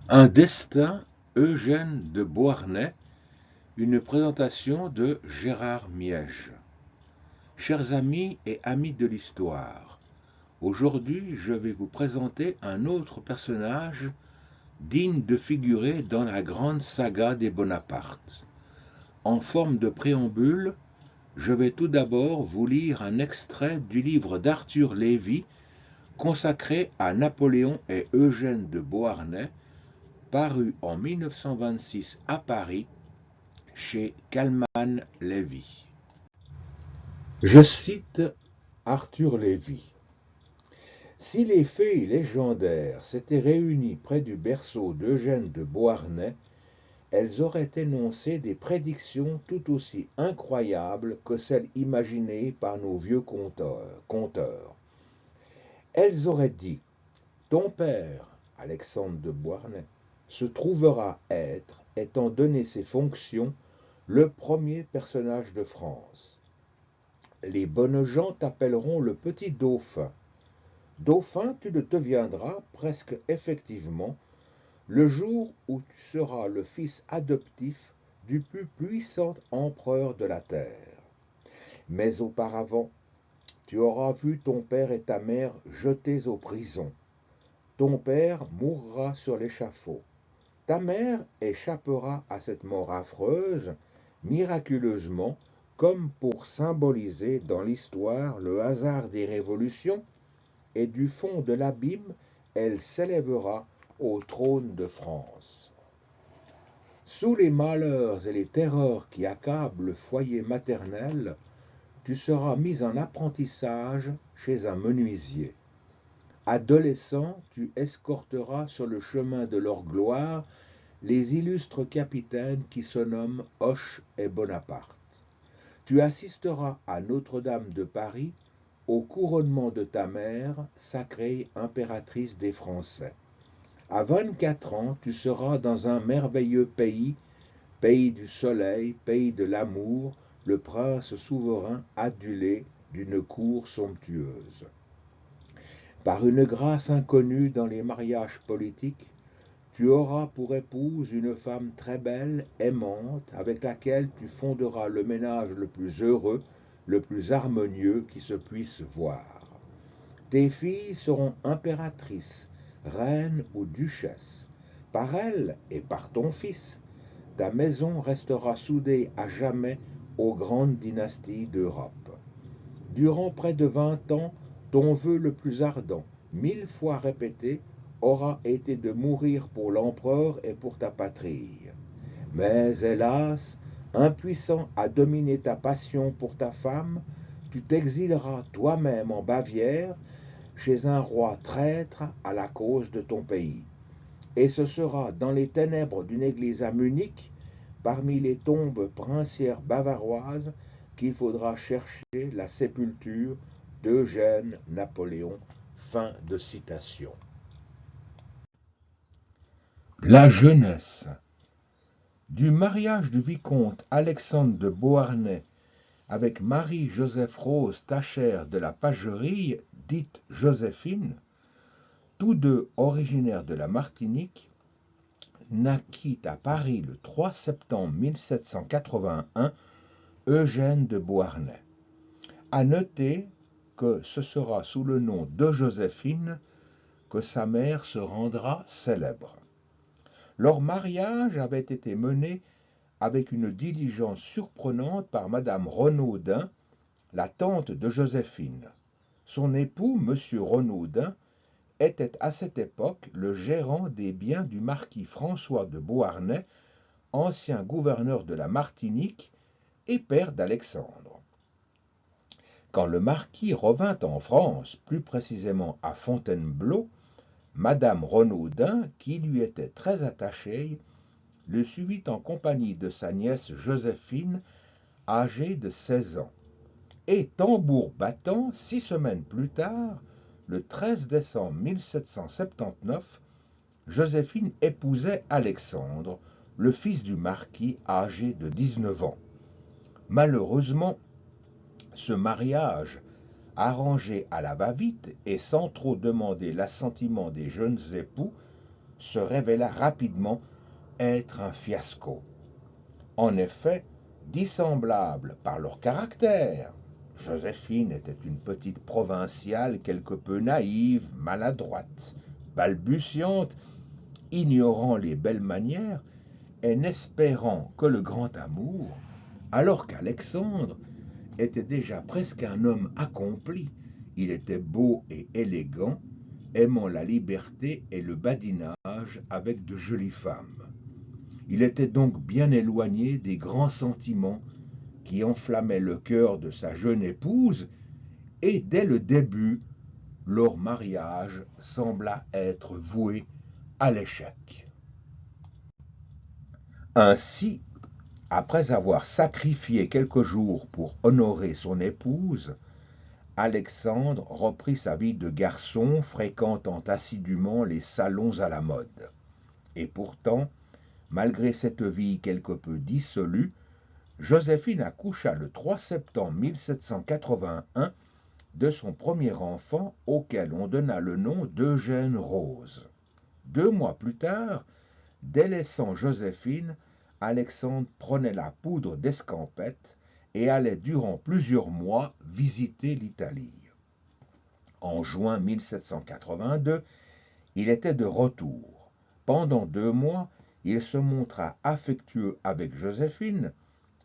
Un destin, Eugène de Beauharnais, une présentation de Gérard Miège. Chers amis et amis de l'histoire, aujourd'hui je vais vous présenter un autre personnage digne de figurer dans la grande saga des Bonaparte. En forme de préambule, je vais tout d'abord vous lire un extrait du livre d'Arthur Lévy consacré à Napoléon et Eugène de Beauharnais, paru en 1926 à Paris chez Calman Lévy. Je cite Arthur Lévy. Si les fées légendaires s'étaient réunies près du berceau d'Eugène de Beauharnais, elles auraient énoncé des prédictions tout aussi incroyables que celles imaginées par nos vieux conteurs. Elles auraient dit: ton père, Alexandre de Beauharnais, se trouvera être, étant donné ses fonctions, le premier personnage de France. Les bonnes gens t'appelleront le petit dauphin. Dauphin, tu le deviendras presque effectivement le jour où tu seras le fils adoptif du plus puissant empereur de la terre. Mais auparavant, tu auras vu ton père et ta mère jetés aux prisons. Ton père mourra sur l'échafaud. Ta mère échappera à cette mort affreuse, miraculeusement, comme pour symboliser dans l'histoire le hasard des révolutions, et du fond de l'abîme, elle s'élèvera au trône de France. Sous les malheurs et les terreurs qui accablent le foyer maternel, tu seras mis en apprentissage chez un menuisier. Adolescent, tu escorteras sur le chemin de leur gloire les illustres capitaines qui se nomment Hoche et Bonaparte. Tu assisteras à Notre-Dame de Paris au couronnement de ta mère, sacrée impératrice des Français. À 24 ans, tu seras dans un merveilleux pays, pays du soleil, pays de l'amour, le prince souverain adulé d'une cour somptueuse. Par une grâce inconnue dans les mariages politiques, tu auras pour épouse une femme très belle, aimante, avec laquelle tu fonderas le ménage le plus heureux, le plus harmonieux qui se puisse voir. Tes filles seront impératrices, reines ou duchesses. Par elles et par ton fils, ta maison restera soudée à jamais aux grandes dynasties d'Europe. Durant près de 20 ans, ton vœu le plus ardent, 1000 fois répété, aura été de mourir pour l'empereur et pour ta patrie. Mais hélas, impuissant à dominer ta passion pour ta femme, tu t'exileras toi-même en Bavière, chez un roi traître à la cause de ton pays. Et ce sera dans les ténèbres d'une église à Munich, parmi les tombes princières bavaroises, qu'il faudra chercher la sépulture d'Eugène Napoléon. Fin de citation. La jeunesse. Du mariage du vicomte Alexandre de Beauharnais avec Marie-Joseph-Rose Tacher de la Pagerie, dite Joséphine, tous deux originaires de la Martinique, naquit à Paris le 3 septembre 1781 Eugène de Beauharnais. À noter que ce sera sous le nom de Joséphine que sa mère se rendra célèbre. Leur mariage avait été mené avec une diligence surprenante par madame Renaudin, la tante de Joséphine. Son époux, M. Renaudin, était à cette époque le gérant des biens du marquis François de Beauharnais, ancien gouverneur de la Martinique et père d'Alexandre. Quand le marquis revint en France, plus précisément à Fontainebleau, madame Renaudin, qui lui était très attachée, le suivit en compagnie de sa nièce Joséphine, âgée de 16 ans. Et tambour battant, 6 semaines plus tard, le 13 décembre 1779, Joséphine épousait Alexandre, le fils du marquis âgé de 19 ans. Malheureusement, ce mariage, arrangé à la va-vite et sans trop demander l'assentiment des jeunes époux, se révéla rapidement être un fiasco. En effet, dissemblables par leur caractère, Joséphine était une petite provinciale quelque peu naïve, maladroite, balbutiante, ignorant les belles manières et n'espérant que le grand amour, alors qu'Alexandre était déjà presque un homme accompli. Il était beau et élégant, aimant la liberté et le badinage avec de jolies femmes. Il était donc bien éloigné des grands sentiments qui enflammaient le cœur de sa jeune épouse, et dès le début, leur mariage sembla être voué à l'échec. Ainsi, après avoir sacrifié quelques jours pour honorer son épouse, Alexandre reprit sa vie de garçon, fréquentant assidûment les salons à la mode. Et pourtant, malgré cette vie quelque peu dissolue, Joséphine accoucha le 3 septembre 1781 de son premier enfant, auquel on donna le nom d'Eugène Rose. 2 mois plus tard, délaissant Joséphine, Alexandre prenait la poudre d'escampette et allait durant plusieurs mois visiter l'Italie. En juin 1782, il était de retour. Pendant 2 mois, il se montra affectueux avec Joséphine,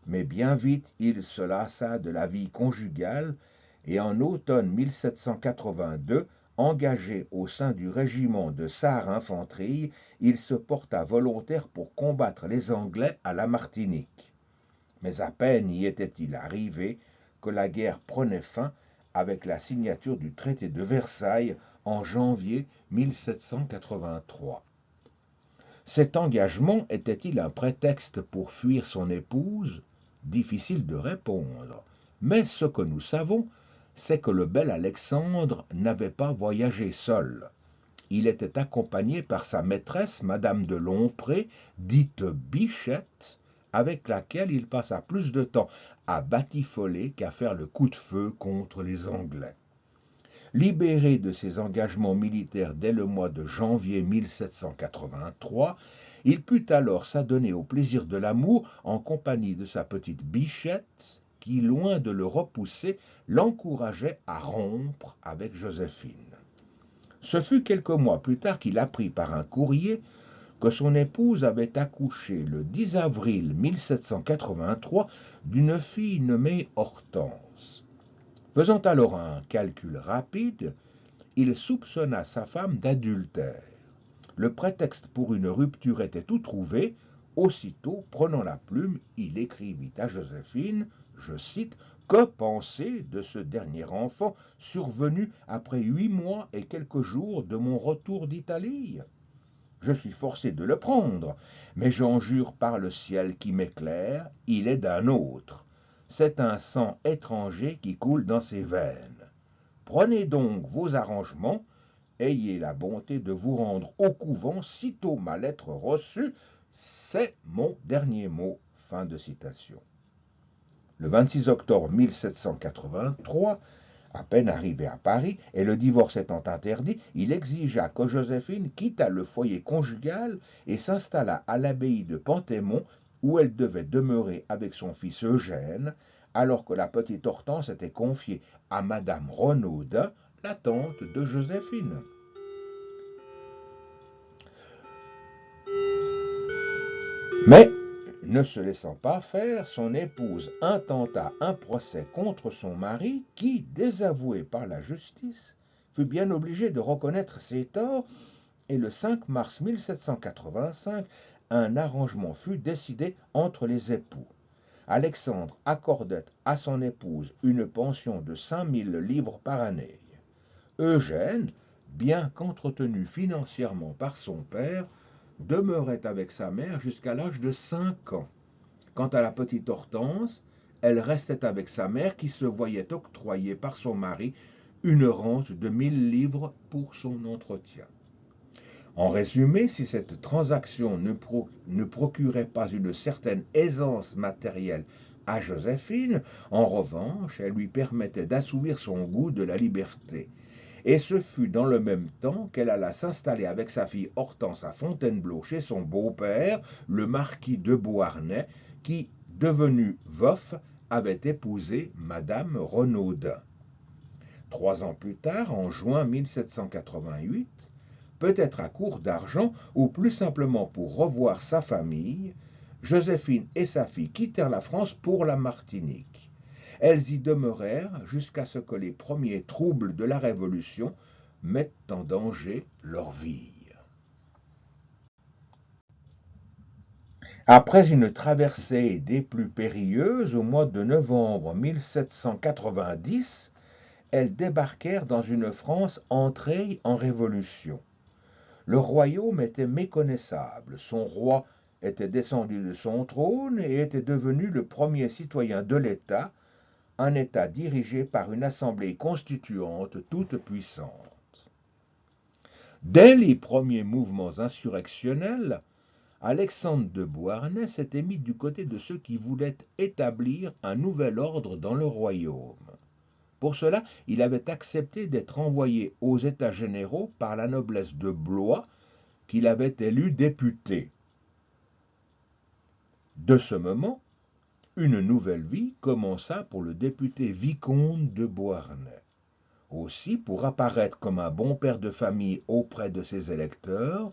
mais bien vite il se lassa de la vie conjugale et en automne 1782, engagé au sein du régiment de Sarre-Infanterie, il se porta volontaire pour combattre les Anglais à la Martinique. Mais à peine y était-il arrivé que la guerre prenait fin avec la signature du traité de Versailles en janvier 1783. Cet engagement était-il un prétexte pour fuir son épouse? Difficile de répondre. Mais ce que nous savons, c'est que le bel Alexandre n'avait pas voyagé seul. Il était accompagné par sa maîtresse, Madame de Lompré, dite Bichette, avec laquelle il passa plus de temps à batifoler qu'à faire le coup de feu contre les Anglais. Libéré de ses engagements militaires dès le mois de janvier 1783, il put alors s'adonner au plaisir de l'amour en compagnie de sa petite Bichette, qui, loin de le repousser, l'encourageait à rompre avec Joséphine. Ce fut quelques mois plus tard qu'il apprit par un courrier que son épouse avait accouché le 10 avril 1783 d'une fille nommée Hortense. Faisant alors un calcul rapide, il soupçonna sa femme d'adultère. Le prétexte pour une rupture était tout trouvé. Aussitôt, prenant la plume, il écrivit à Joséphine, je cite, « Que penser de ce dernier enfant survenu après 8 mois et quelques jours de mon retour d'Italie? Je suis forcé de le prendre, mais j'en jure par le ciel qui m'éclaire, il est d'un autre. C'est un sang étranger qui coule dans ses veines. Prenez donc vos arrangements, ayez la bonté de vous rendre au couvent sitôt ma lettre reçue, c'est mon dernier mot. » Fin de citation. Le 26 octobre 1783, à peine arrivé à Paris, et le divorce étant interdit, il exigea que Joséphine quittât le foyer conjugal et s'installât à l'abbaye de Pantémon, où elle devait demeurer avec son fils Eugène, alors que la petite Hortense était confiée à Madame Renaudin, la tante de Joséphine. Mais, ne se laissant pas faire, son épouse intenta un procès contre son mari qui, désavoué par la justice, fut bien obligé de reconnaître ses torts et le 5 mars 1785, un arrangement fut décidé entre les époux. Alexandre accordait à son épouse une pension de 5000 livres par année. Eugène, bien qu'entretenu financièrement par son père, demeurait avec sa mère jusqu'à l'âge de 5 ans. Quant à la petite Hortense, elle restait avec sa mère qui se voyait octroyer par son mari une rente de 1000 livres pour son entretien. En résumé, si cette transaction ne procurait pas une certaine aisance matérielle à Joséphine, en revanche, elle lui permettait d'assouvir son goût de la liberté. et ce fut dans le même temps qu'elle alla s'installer avec sa fille Hortense à Fontainebleau chez son beau-père, le marquis de Beauharnais, qui, devenu veuf, avait épousé Madame Renaudin. 3 ans plus tard, en juin 1788, peut-être à court d'argent ou plus simplement pour revoir sa famille, Joséphine et sa fille quittèrent la France pour la Martinique. Elles y demeurèrent jusqu'à ce que les premiers troubles de la Révolution mettent en danger leur vie. Après une traversée des plus périlleuses, au mois de novembre 1790, elles débarquèrent dans une France entrée en révolution. Le royaume était méconnaissable, son roi était descendu de son trône et était devenu le premier citoyen de l'État, un État dirigé par une assemblée constituante toute puissante. Dès les premiers mouvements insurrectionnels, Alexandre de Beauharnais s'était mis du côté de ceux qui voulaient établir un nouvel ordre dans le royaume. Pour cela, il avait accepté d'être envoyé aux États généraux par la noblesse de Blois, qu'il avait élu député. De ce moment, une nouvelle vie commença pour le député vicomte de Beauharnais. Aussi, pour apparaître comme un bon père de famille auprès de ses électeurs,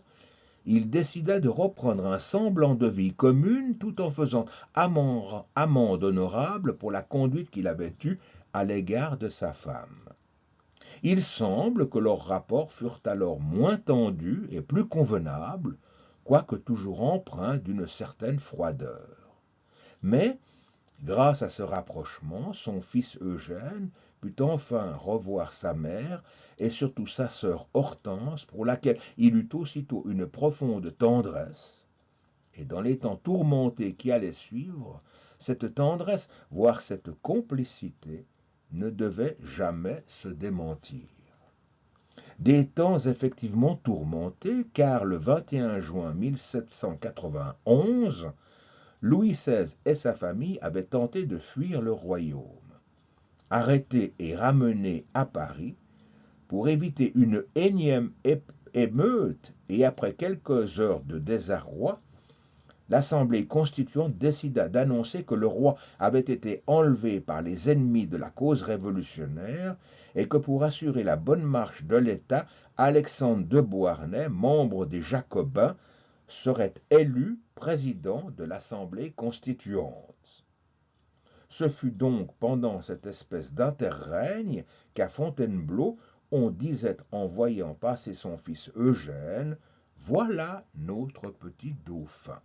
il décida de reprendre un semblant de vie commune tout en faisant amende honorable pour la conduite qu'il avait eue à l'égard de sa femme. Il semble que leurs rapports furent alors moins tendus et plus convenables, quoique toujours empreints d'une certaine froideur. Mais, grâce à ce rapprochement, son fils Eugène put enfin revoir sa mère et surtout sa sœur Hortense, pour laquelle il eut aussitôt une profonde tendresse. Et dans les temps tourmentés qui allaient suivre, cette tendresse, voire cette complicité, ne devait jamais se démentir. Des temps effectivement tourmentés, car le 21 juin 1791, Louis XVI et sa famille avaient tenté de fuir le royaume. Arrêtés et ramenés à Paris, pour éviter une énième émeute et après quelques heures de désarroi, l'Assemblée constituante décida d'annoncer que le roi avait été enlevé par les ennemis de la cause révolutionnaire et que pour assurer la bonne marche de l'État, Alexandre de Beauharnais, membre des Jacobins, serait élu président de l'Assemblée constituante. Ce fut donc pendant cette espèce d'interrègne qu'à Fontainebleau, on disait en voyant passer son fils Eugène, « Voilà notre petit dauphin ».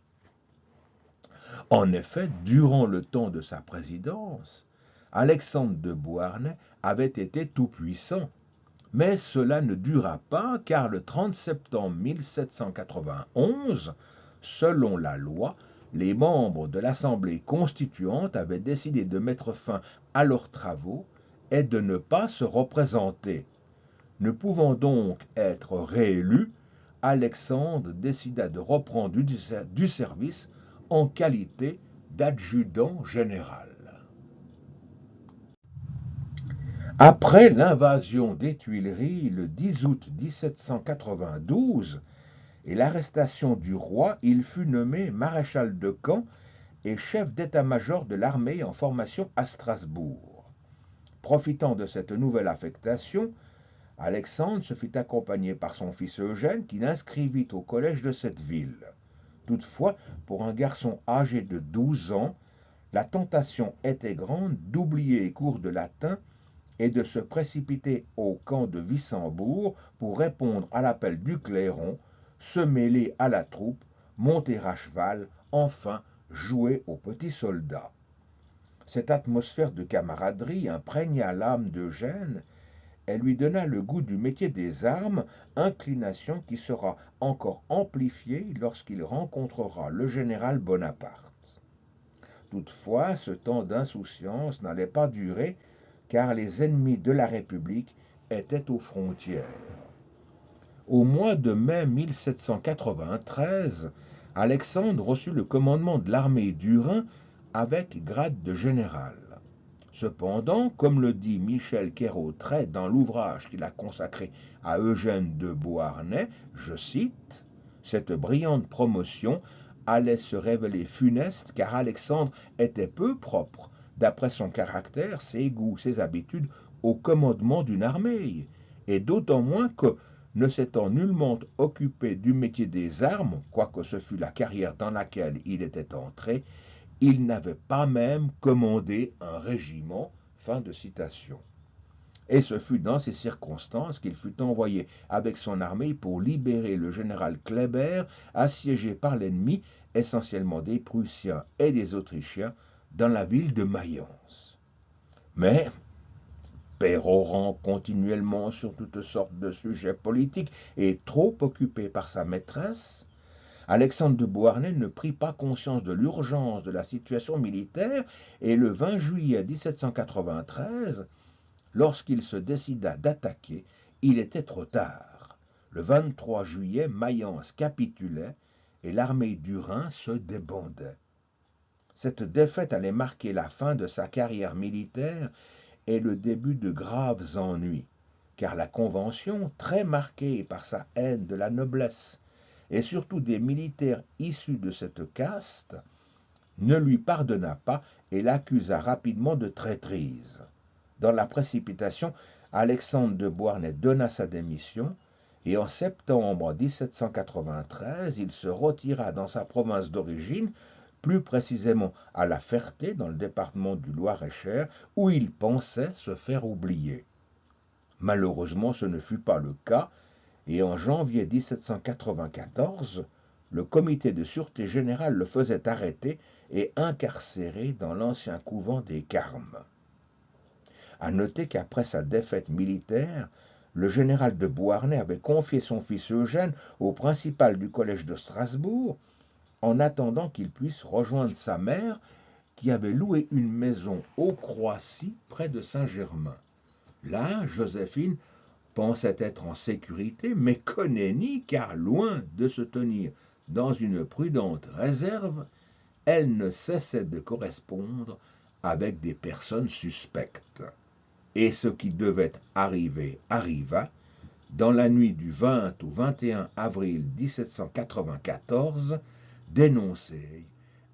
En effet, durant le temps de sa présidence, Alexandre de Beauharnais avait été tout-puissant. Mais cela ne dura pas, car le 30 septembre 1791, selon la loi, les membres de l'Assemblée constituante avaient décidé de mettre fin à leurs travaux et de ne pas se représenter. Ne pouvant donc être réélu, Alexandre décida de reprendre du service en qualité d'adjudant général. Après l'invasion des Tuileries le 10 août 1792 et l'arrestation du roi, il fut nommé maréchal de camp et chef d'état-major de l'armée en formation à Strasbourg. Profitant de cette nouvelle affectation, Alexandre se fit accompagner par son fils Eugène qui l'inscrivit au collège de cette ville. Toutefois, pour un garçon âgé de 12 ans, la tentation était grande d'oublier les cours de latin et de se précipiter au camp de Wissembourg pour répondre à l'appel du clairon, se mêler à la troupe, monter à cheval, enfin jouer aux petits soldats. Cette atmosphère de camaraderie imprégna l'âme d'Eugène et lui donna le goût du métier des armes, inclination qui sera encore amplifiée lorsqu'il rencontrera le général Bonaparte. Toutefois, ce temps d'insouciance n'allait pas durer, car les ennemis de la République étaient aux frontières. Au mois de mai 1793, Alexandre reçut le commandement de l'armée du Rhin avec grade de général. Cependant, comme le dit Michel Quérotret dans l'ouvrage qu'il a consacré à Eugène de Beauharnais, je cite, « Cette brillante promotion allait se révéler funeste car Alexandre était peu propre, d'après son caractère, ses goûts, ses habitudes, au commandement d'une armée, et d'autant moins que, ne s'étant nullement occupé du métier des armes, quoique ce fût la carrière dans laquelle il était entré, il n'avait pas même commandé un régiment. » Fin de citation. Et ce fut dans ces circonstances qu'il fut envoyé avec son armée pour libérer le général Kléber, assiégé par l'ennemi, essentiellement des Prussiens et des Autrichiens, dans la ville de Mayence. Mais, pérorant continuellement sur toutes sortes de sujets politiques et trop occupé par sa maîtresse, Alexandre de Beauharnais ne prit pas conscience de l'urgence de la situation militaire et le 20 juillet 1793, lorsqu'il se décida d'attaquer, il était trop tard. Le 23 juillet, Mayence capitulait et l'armée du Rhin se débandait. Cette défaite allait marquer la fin de sa carrière militaire et le début de graves ennuis, car la Convention, très marquée par sa haine de la noblesse et surtout des militaires issus de cette caste, ne lui pardonna pas et l'accusa rapidement de traîtrise. Dans la précipitation, Alexandre de Beauharnais donna sa démission et en septembre 1793, il se retira dans sa province d'origine, plus précisément à La Ferté, dans le département du Loir-et-Cher, où il pensait se faire oublier. Malheureusement, ce ne fut pas le cas, et en janvier 1794, le comité de sûreté générale le faisait arrêter et incarcérer dans l'ancien couvent des Carmes. À noter qu'après sa défaite militaire, le général de Beauharnais avait confié son fils Eugène au principal du collège de Strasbourg, en attendant qu'il puisse rejoindre sa mère, qui avait loué une maison au Croissy, près de Saint-Germain. Là, Joséphine pensait être en sécurité, mais que nenni, car loin de se tenir dans une prudente réserve, elle ne cessait de correspondre avec des personnes suspectes. Et ce qui devait arriver arriva. Dans la nuit du 20 au 21 avril 1794, dénoncée,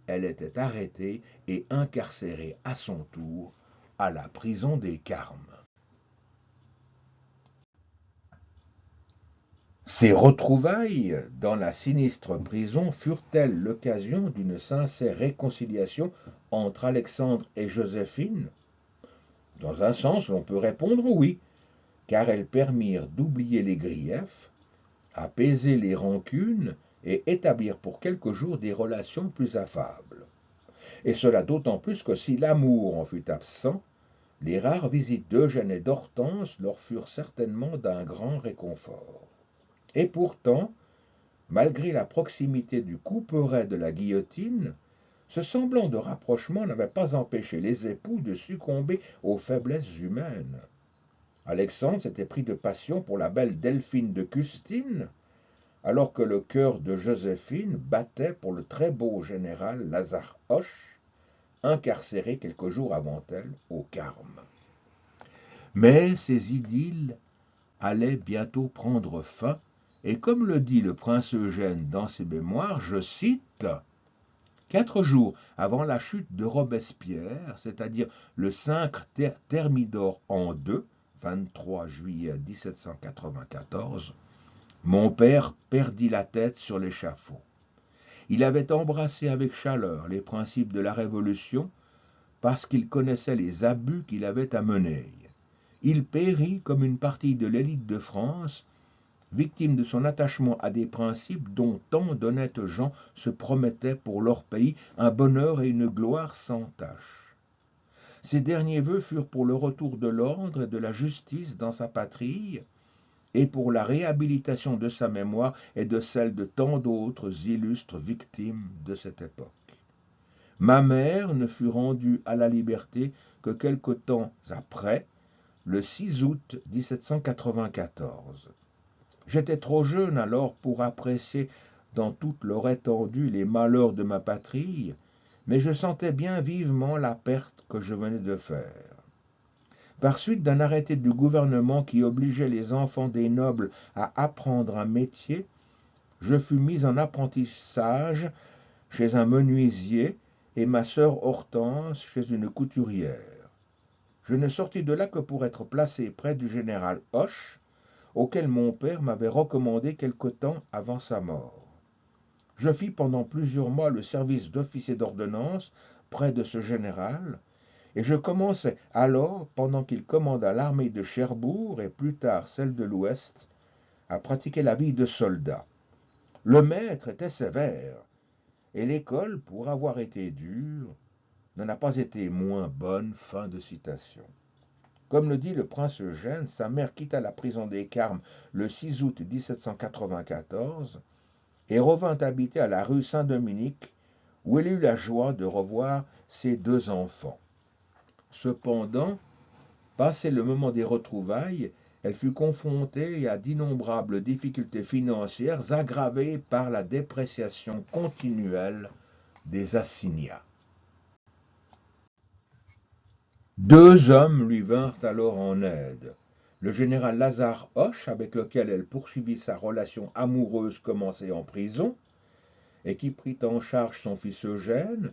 elle était arrêtée et incarcérée à son tour à la prison des Carmes. Ces retrouvailles dans la sinistre prison furent-elles l'occasion d'une sincère réconciliation entre Alexandre et Joséphine? Dans un sens, l'on peut répondre oui, car elles permirent d'oublier les griefs, apaiser les rancunes et établir pour quelques jours des relations plus affables. Et cela d'autant plus que si l'amour en fut absent, les rares visites d'Eugène et d'Hortense leur furent certainement d'un grand réconfort. Et pourtant, malgré la proximité du couperet de la guillotine, ce semblant de rapprochement n'avait pas empêché les époux de succomber aux faiblesses humaines. Alexandre s'était pris de passion pour la belle Delphine de Custine, alors que le cœur de Joséphine battait pour le très beau général Lazare Hoche, incarcéré quelques jours avant elle aux Carmes. Mais ces idylles allaient bientôt prendre fin, et comme le dit le prince Eugène dans ses mémoires, je cite, « 4 jours avant la chute de Robespierre, c'est-à-dire le 5 Thermidor en 2, 23 juillet 1794, mon père perdit la tête sur l'échafaud. Il avait embrassé avec chaleur les principes de la Révolution parce qu'il connaissait les abus qu'il avait à mener. Il périt comme une partie de l'élite de France, victime de son attachement à des principes dont tant d'honnêtes gens se promettaient pour leur pays un bonheur et une gloire sans tache. Ces derniers vœux furent pour le retour de l'ordre et de la justice dans sa patrie, et pour la réhabilitation de sa mémoire et de celle de tant d'autres illustres victimes de cette époque. Ma mère ne fut rendue à la liberté que quelque temps après, le 6 août 1794. J'étais trop jeune alors pour apprécier dans toute leur étendue les malheurs de ma patrie, mais je sentais bien vivement la perte que je venais de faire. Par suite d'un arrêté du gouvernement qui obligeait les enfants des nobles à apprendre un métier, je fus mis en apprentissage chez un menuisier et ma sœur Hortense chez une couturière. Je ne sortis de là que pour être placé près du général Hoche, auquel mon père m'avait recommandé quelque temps avant sa mort. Je fis pendant plusieurs mois le service d'officier d'ordonnance près de ce général, et je commençai alors, pendant qu'il commanda l'armée de Cherbourg et plus tard celle de l'Ouest, à pratiquer la vie de soldat. Le maître était sévère, et l'école, pour avoir été dure, n'en a pas été moins bonne. Fin de citation. Comme le dit le prince Eugène, sa mère quitta la prison des Carmes le 6 août 1794 et revint habiter à la rue Saint-Dominique, où elle eut la joie de revoir ses deux enfants. Cependant, passé le moment des retrouvailles, elle fut confrontée à d'innombrables difficultés financières aggravées par la dépréciation continuelle des assignats. Deux hommes lui vinrent alors en aide. Le général Lazare Hoche, avec lequel elle poursuivit sa relation amoureuse commencée en prison, et qui prit en charge son fils Eugène,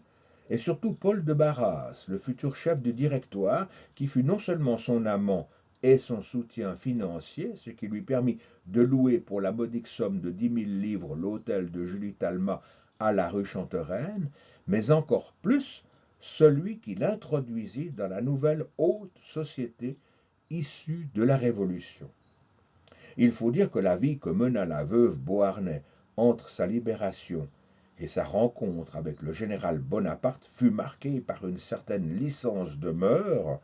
et surtout Paul de Barras, le futur chef du directoire, qui fut non seulement son amant et son soutien financier, ce qui lui permit de louer pour la modique somme de 10 000 livres l'hôtel de Julie Talma à la rue Chantereine, mais encore plus celui qui l'introduisit dans la nouvelle haute société issue de la Révolution. Il faut dire que la vie que mena la veuve Beauharnais entre sa libération et sa rencontre avec le général Bonaparte fut marquée par une certaine licence de mœurs,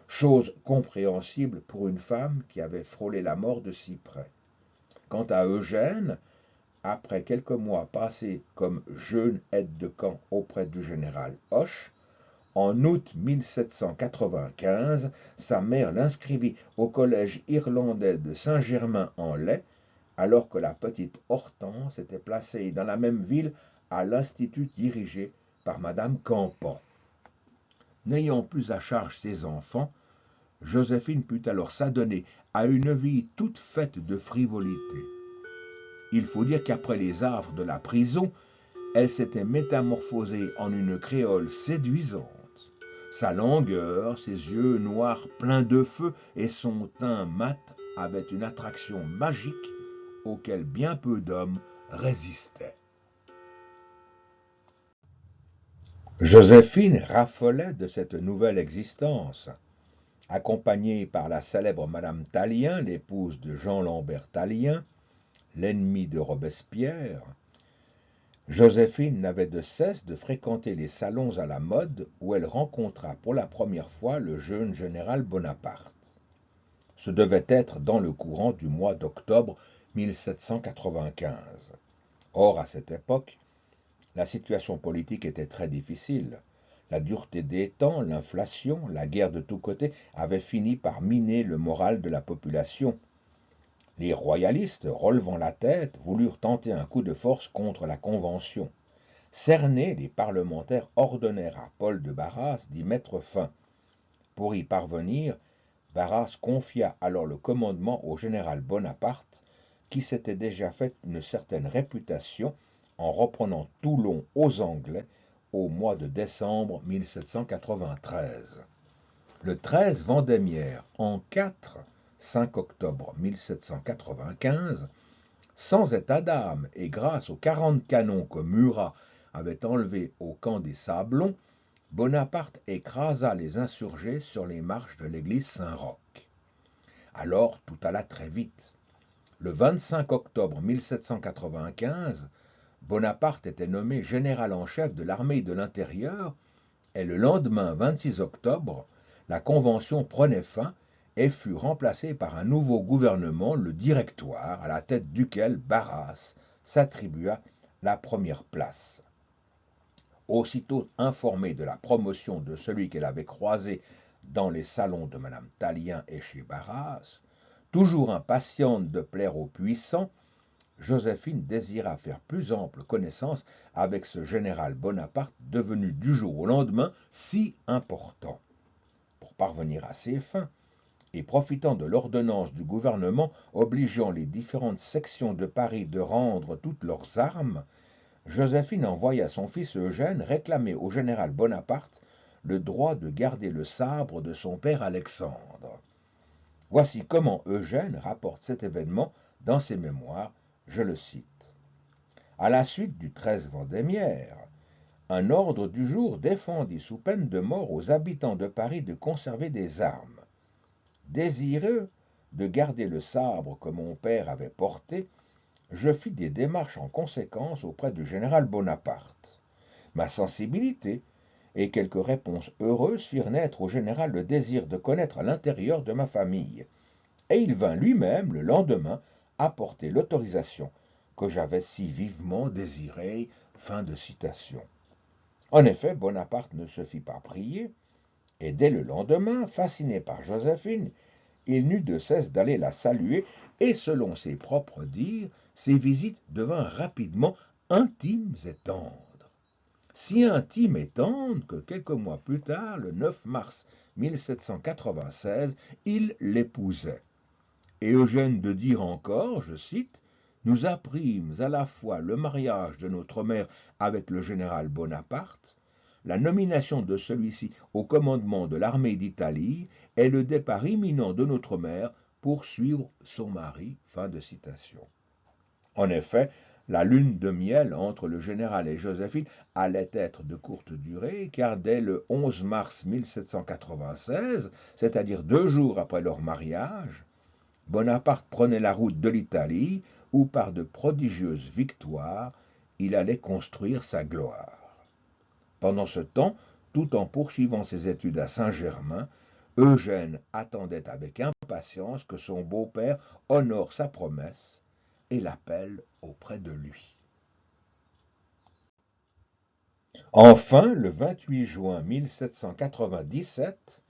chose compréhensible pour une femme qui avait frôlé la mort de si près. Quant à Eugène, après quelques mois passés comme jeune aide de camp auprès du général Hoche, en août 1795, sa mère l'inscrivit au collège irlandais de Saint-Germain-en-Laye, alors que la petite Hortense était placée dans la même ville à l'institut dirigé par madame Campan. N'ayant plus à charge ses enfants, Joséphine put alors s'adonner à une vie toute faite de frivolité. Il faut dire qu'après les affres de la prison, elle s'était métamorphosée en une créole séduisante. Sa langueur, ses yeux noirs pleins de feu et son teint mat avaient une attraction magique auquel bien peu d'hommes résistaient. Joséphine raffolait de cette nouvelle existence. Accompagnée par la célèbre Madame Tallien, l'épouse de Jean-Lambert Tallien, l'ennemi de Robespierre, Joséphine n'avait de cesse de fréquenter les salons à la mode où elle rencontra pour la première fois le jeune général Bonaparte. Ce devait être dans le courant du mois d'octobre 1795. Or, à cette époque, la situation politique était très difficile. La dureté des temps, l'inflation, la guerre de tous côtés avaient fini par miner le moral de la population. Les royalistes, relevant la tête, voulurent tenter un coup de force contre la Convention. Cernés, les parlementaires ordonnèrent à Paul de Barras d'y mettre fin. Pour y parvenir, Barras confia alors le commandement au général Bonaparte, qui s'était déjà fait une certaine réputation en reprenant Toulon aux Anglais au mois de décembre 1793. Le 13 Vendémiaire, en 5 octobre 1795, sans état d'âme et grâce aux 40 canons que Murat avait enlevés au camp des Sablons, Bonaparte écrasa les insurgés sur les marches de l'église Saint-Roch. Alors tout alla très vite. Le 25 octobre 1795, Bonaparte était nommé général en chef de l'armée de l'intérieur et le lendemain 26 octobre, la Convention prenait fin et fut remplacée par un nouveau gouvernement, le Directoire, à la tête duquel Barras s'attribua la première place. Aussitôt informée de la promotion de celui qu'elle avait croisé dans les salons de Madame Tallien et chez Barras, toujours impatiente de plaire aux puissants, Joséphine désira faire plus ample connaissance avec ce général Bonaparte devenu du jour au lendemain si important. Pour parvenir à ses fins, et profitant de l'ordonnance du gouvernement obligeant les différentes sections de Paris de rendre toutes leurs armes, Joséphine envoya son fils Eugène réclamer au général Bonaparte le droit de garder le sabre de son père Alexandre. Voici comment Eugène rapporte cet événement dans ses mémoires, je le cite. À la suite du 13 Vendémiaire, un ordre du jour défendit sous peine de mort aux habitants de Paris de conserver des armes. Désireux de garder le sabre que mon père avait porté, je fis des démarches en conséquence auprès du général Bonaparte. Ma sensibilité et quelques réponses heureuses firent naître au général le désir de connaître l'intérieur de ma famille, et il vint lui-même le lendemain apporter l'autorisation que j'avais si vivement désirée. Fin de citation. En effet, Bonaparte ne se fit pas prier, et dès le lendemain, fasciné par Joséphine, il n'eut de cesse d'aller la saluer, et selon ses propres dires, ses visites devinrent rapidement intimes et tendres. Si intimes et tendres que quelques mois plus tard, le 9 mars 1796, il l'épousait. Et Eugène de dire encore, je cite, « Nous apprîmes à la fois le mariage de notre mère avec le général Bonaparte, la nomination de celui-ci au commandement de l'armée d'Italie et le départ imminent de notre mère pour suivre son mari. » Fin de citation. En effet, la lune de miel entre le général et Joséphine allait être de courte durée, car dès le 11 mars 1796, c'est-à-dire 2 jours après leur mariage, Bonaparte prenait la route de l'Italie, où par de prodigieuses victoires, il allait construire sa gloire. Pendant ce temps, tout en poursuivant ses études à Saint-Germain, Eugène attendait avec impatience que son beau-père honore sa promesse et l'appelle auprès de lui. Enfin, le 28 juin 1797,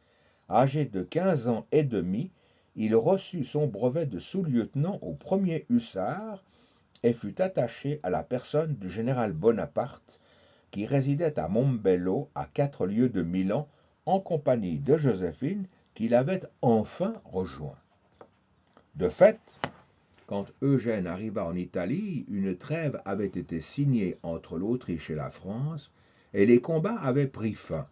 âgé de 15 ans et demi, il reçut son brevet de sous-lieutenant au 1er hussards et fut attaché à la personne du général Bonaparte, qui résidait à Montbello, à 4 lieues de Milan, en compagnie de Joséphine, qu'il avait enfin rejoint. De fait, quand Eugène arriva en Italie, une trêve avait été signée entre l'Autriche et la France, et les combats avaient pris fin.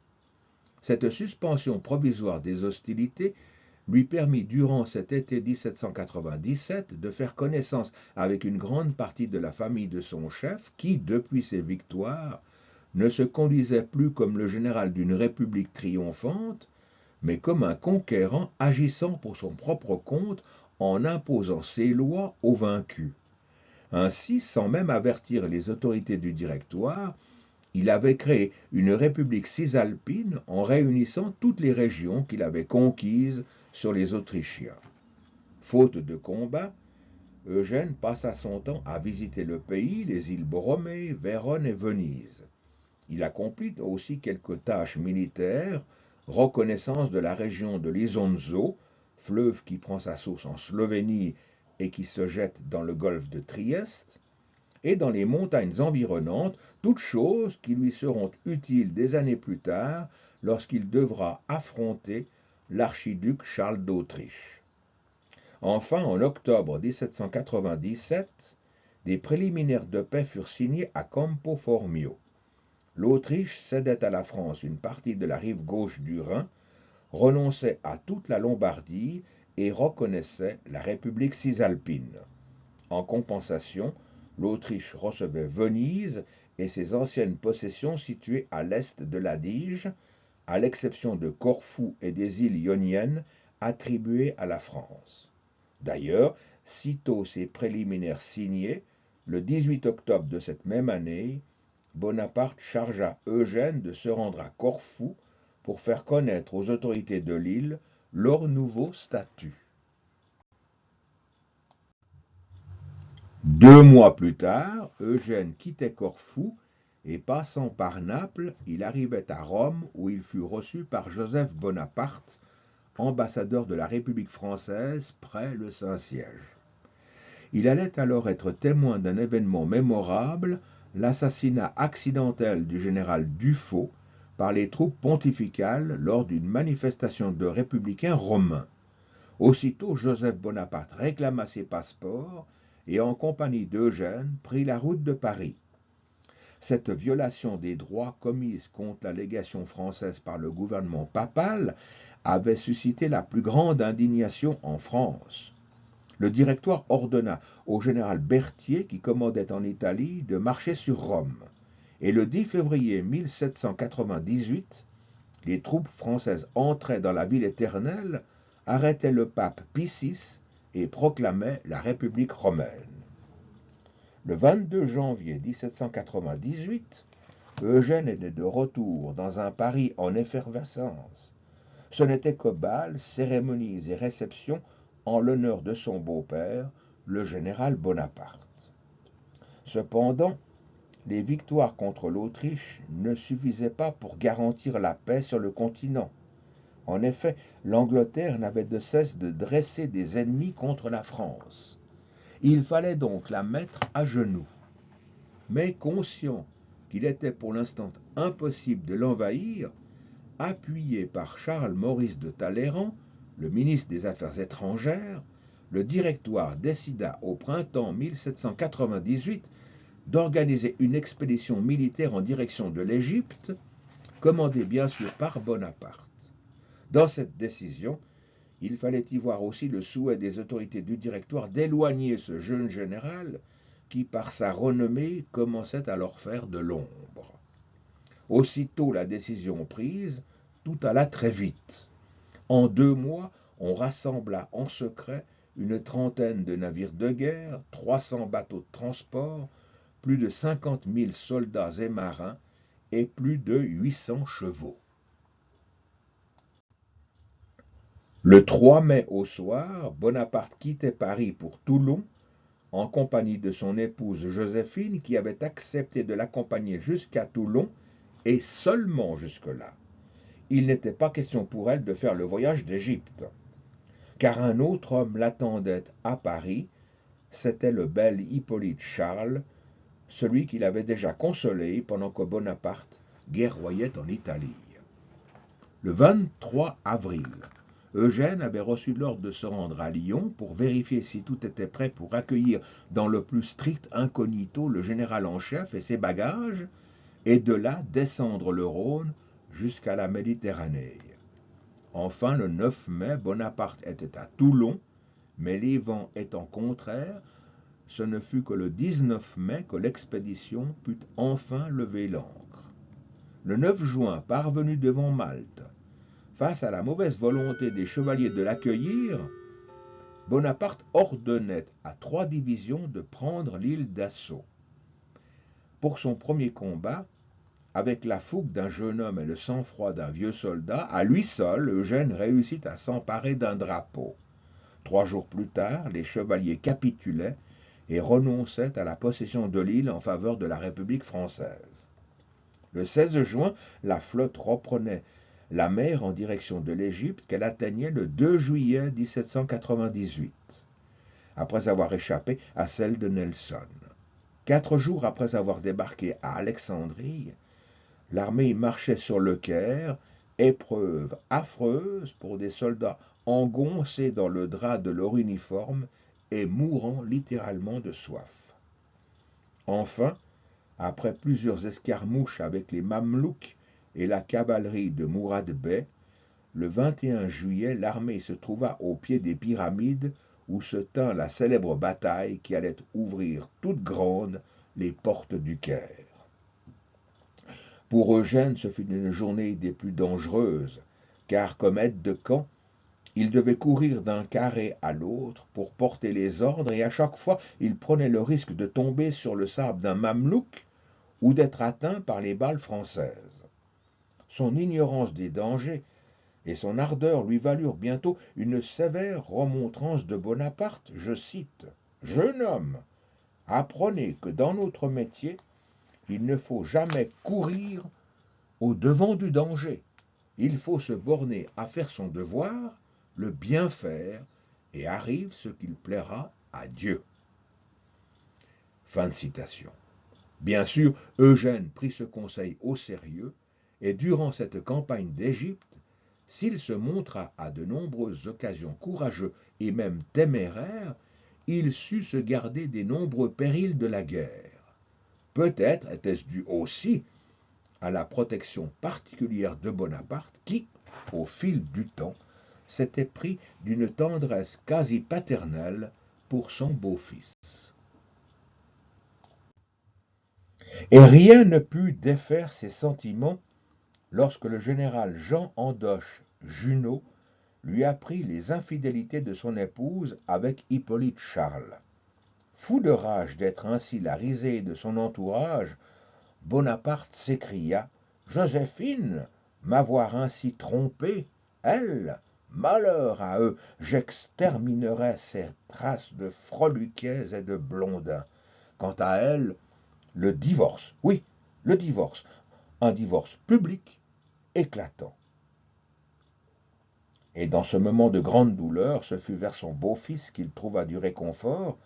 Cette suspension provisoire des hostilités lui permit durant cet été 1797 de faire connaissance avec une grande partie de la famille de son chef qui, depuis ses victoires, ne se conduisait plus comme le général d'une république triomphante, mais comme un conquérant agissant pour son propre compte en imposant ses lois aux vaincus. Ainsi, sans même avertir les autorités du Directoire, il avait créé une république cisalpine en réunissant toutes les régions qu'il avait conquises sur les Autrichiens. Faute de combat, Eugène passa son temps à visiter le pays, les îles Borromée, Vérone et Venise. Il accomplit aussi quelques tâches militaires, reconnaissance de la région de l'Isonzo, fleuve qui prend sa source en Slovénie et qui se jette dans le golfe de Trieste, et dans les montagnes environnantes, toutes choses qui lui seront utiles des années plus tard lorsqu'il devra affronter l'archiduc Charles d'Autriche. Enfin, en octobre 1797, des préliminaires de paix furent signés à Campo Formio. L'Autriche cédait à la France une partie de la rive gauche du Rhin, renonçait à toute la Lombardie et reconnaissait la République cisalpine. En compensation, l'Autriche recevait Venise et ses anciennes possessions situées à l'est de l'Adige, à l'exception de Corfou et des îles Ioniennes attribuées à la France. D'ailleurs, sitôt ces préliminaires signés, le 18 octobre de cette même année, Bonaparte chargea Eugène de se rendre à Corfou pour faire connaître aux autorités de l'île leur nouveau statut. 2 mois plus tard, Eugène quittait Corfou et passant par Naples, il arrivait à Rome où il fut reçu par Joseph Bonaparte, ambassadeur de la République française près le Saint-Siège. Il allait alors être témoin d'un événement mémorable, l'assassinat accidentel du général Dufaux par les troupes pontificales lors d'une manifestation de républicains romains. Aussitôt, Joseph Bonaparte réclama ses passeports et, en compagnie d'Eugène, prit la route de Paris. Cette violation des droits commise contre la légation française par le gouvernement papal avait suscité la plus grande indignation en France. Le Directoire ordonna au général Berthier, qui commandait en Italie, de marcher sur Rome. Et le 10 février 1798, les troupes françaises entraient dans la ville éternelle, arrêtaient le pape Pie VI et proclamaient la République romaine. Le 22 janvier 1798, Eugène était de retour dans un Paris en effervescence. Ce n'était que bals, cérémonies et réceptions en l'honneur de son beau-père, le général Bonaparte. Cependant, les victoires contre l'Autriche ne suffisaient pas pour garantir la paix sur le continent. En effet, l'Angleterre n'avait de cesse de dresser des ennemis contre la France. Il fallait donc la mettre à genoux. Mais conscient qu'il était pour l'instant impossible de l'envahir, appuyé par Charles-Maurice de Talleyrand, le ministre des Affaires étrangères, le Directoire décida au printemps 1798 d'organiser une expédition militaire en direction de l'Égypte, commandée bien sûr par Bonaparte. Dans cette décision, il fallait y voir aussi le souhait des autorités du Directoire d'éloigner ce jeune général qui, par sa renommée, commençait à leur faire de l'ombre. Aussitôt la décision prise, tout alla très vite. En 2 mois, on rassembla en secret une trentaine de navires de guerre, 300 bateaux de transport, plus de 50 000 soldats et marins et plus de 800 chevaux. Le 3 mai au soir, Bonaparte quittait Paris pour Toulon, en compagnie de son épouse Joséphine, qui avait accepté de l'accompagner jusqu'à Toulon, et seulement jusque-là. Il n'était pas question pour elle de faire le voyage d'Égypte, car un autre homme l'attendait à Paris, c'était le bel Hippolyte Charles, celui qu'il avait déjà consolé pendant que Bonaparte guerroyait en Italie. Le 23 avril, Eugène avait reçu l'ordre de se rendre à Lyon pour vérifier si tout était prêt pour accueillir dans le plus strict incognito le général en chef et ses bagages, et de là descendre le Rhône jusqu'à la Méditerranée. Enfin, le 9 mai, Bonaparte était à Toulon, mais les vents étant contraires, ce ne fut que le 19 mai que l'expédition put enfin lever l'ancre. Le 9 juin, parvenu devant Malte, face à la mauvaise volonté des chevaliers de l'accueillir, Bonaparte ordonnait à 3 divisions de prendre l'île d'assaut. Pour son premier combat, avec la fougue d'un jeune homme et le sang-froid d'un vieux soldat, à lui seul, Eugène réussit à s'emparer d'un drapeau. 3 jours plus tard, les chevaliers capitulaient et renonçaient à la possession de l'île en faveur de la République française. Le 16 juin, la flotte reprenait la mer en direction de l'Égypte qu'elle atteignait le 2 juillet 1798, après avoir échappé à celle de Nelson. 4 jours après avoir débarqué à Alexandrie, l'armée marchait sur le Caire, épreuve affreuse pour des soldats engoncés dans le drap de leur uniforme et mourant littéralement de soif. Enfin, après plusieurs escarmouches avec les Mamelouks et la cavalerie de Mourad Bey, le 21 juillet, l'armée se trouva au pied des pyramides où se tint la célèbre bataille qui allait ouvrir toute grande les portes du Caire. Pour Eugène, ce fut une journée des plus dangereuses, car comme aide de camp, il devait courir d'un carré à l'autre pour porter les ordres et à chaque fois il prenait le risque de tomber sur le sabre d'un mamelouk ou d'être atteint par les balles françaises. Son ignorance des dangers et son ardeur lui valurent bientôt une sévère remontrance de Bonaparte, je cite, « Jeune homme, apprenez que dans notre métier, il ne faut jamais courir au devant du danger. Il faut se borner à faire son devoir, le bien faire, et arrive ce qu'il plaira à Dieu. » Fin de citation. Bien sûr, Eugène prit ce conseil au sérieux et durant cette campagne d'Égypte, s'il se montra à de nombreuses occasions courageux et même téméraire, il sut se garder des nombreux périls de la guerre. Peut-être était-ce dû aussi à la protection particulière de Bonaparte qui, au fil du temps, s'était pris d'une tendresse quasi paternelle pour son beau-fils. Et rien ne put défaire ses sentiments lorsque le général Jean Andoche Junot lui apprit les infidélités de son épouse avec Hippolyte Charles. Fou de rage d'être ainsi la risée de son entourage, Bonaparte s'écria « Joséphine, m'avoir ainsi trompé, elle, malheur à eux, j'exterminerai ces traces de freluquets et de blondins. Quant à elle, le divorce, oui, le divorce, un divorce public, éclatant. » Et dans ce moment de grande douleur, ce fut vers son beau-fils qu'il trouva du réconfort,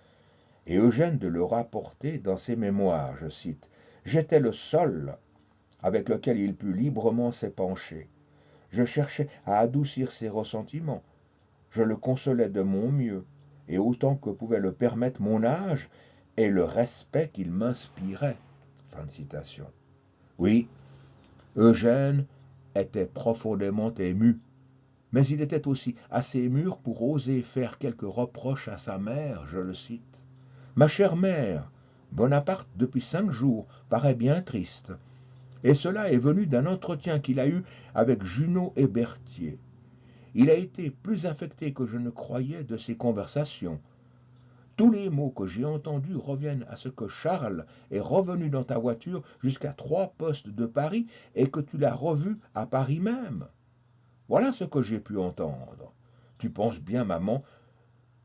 et Eugène de le rapporter dans ses mémoires, je cite, « J'étais le seul avec lequel il put librement s'épancher. Je cherchais à adoucir ses ressentiments. Je le consolais de mon mieux, et autant que pouvait le permettre mon âge et le respect qu'il m'inspirait. » Fin de citation. Oui, Eugène était profondément ému, mais il était aussi assez mûr pour oser faire quelques reproches à sa mère, je le cite. « Ma chère mère, Bonaparte, depuis 5 jours, paraît bien triste. Et cela est venu d'un entretien qu'il a eu avec Junot et Berthier. Il a été plus affecté que je ne croyais de ces conversations. Tous les mots que j'ai entendus reviennent à ce que Charles est revenu dans ta voiture jusqu'à 3 postes de Paris et que tu l'as revu à Paris même. Voilà ce que j'ai pu entendre. Tu penses bien, maman,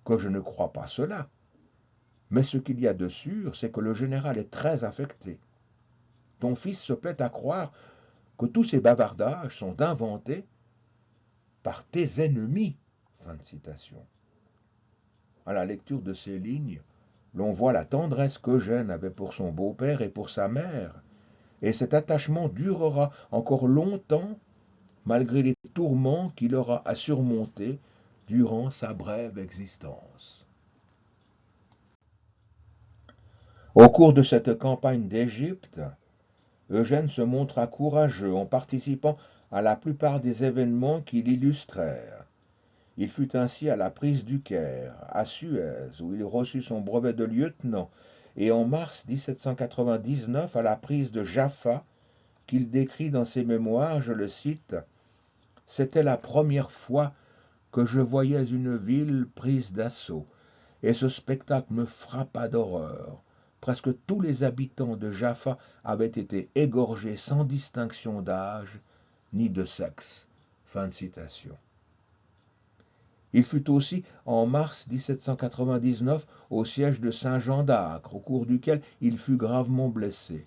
que je ne crois pas cela. Mais ce qu'il y a de sûr, c'est que le général est très affecté. Ton fils se plaît à croire que tous ces bavardages sont inventés par tes ennemis. » Fin de citation. À la lecture de ces lignes, l'on voit la tendresse qu'Eugène avait pour son beau-père et pour sa mère, et cet attachement durera encore longtemps malgré les tourments qu'il aura à surmonter durant sa brève existence. Au cours de cette campagne d'Égypte, Eugène se montra courageux en participant à la plupart des événements qui l'illustrèrent. Il fut ainsi à la prise du Caire, à Suez, où il reçut son brevet de lieutenant, et en mars 1799 à la prise de Jaffa, qu'il décrit dans ses mémoires, je le cite, « C'était la première fois que je voyais une ville prise d'assaut, et ce spectacle me frappa d'horreur. Presque tous les habitants de Jaffa avaient été égorgés sans distinction d'âge ni de sexe. » Fin de citation. Il fut aussi en mars 1799 au siège de Saint-Jean d'Acre, au cours duquel il fut gravement blessé.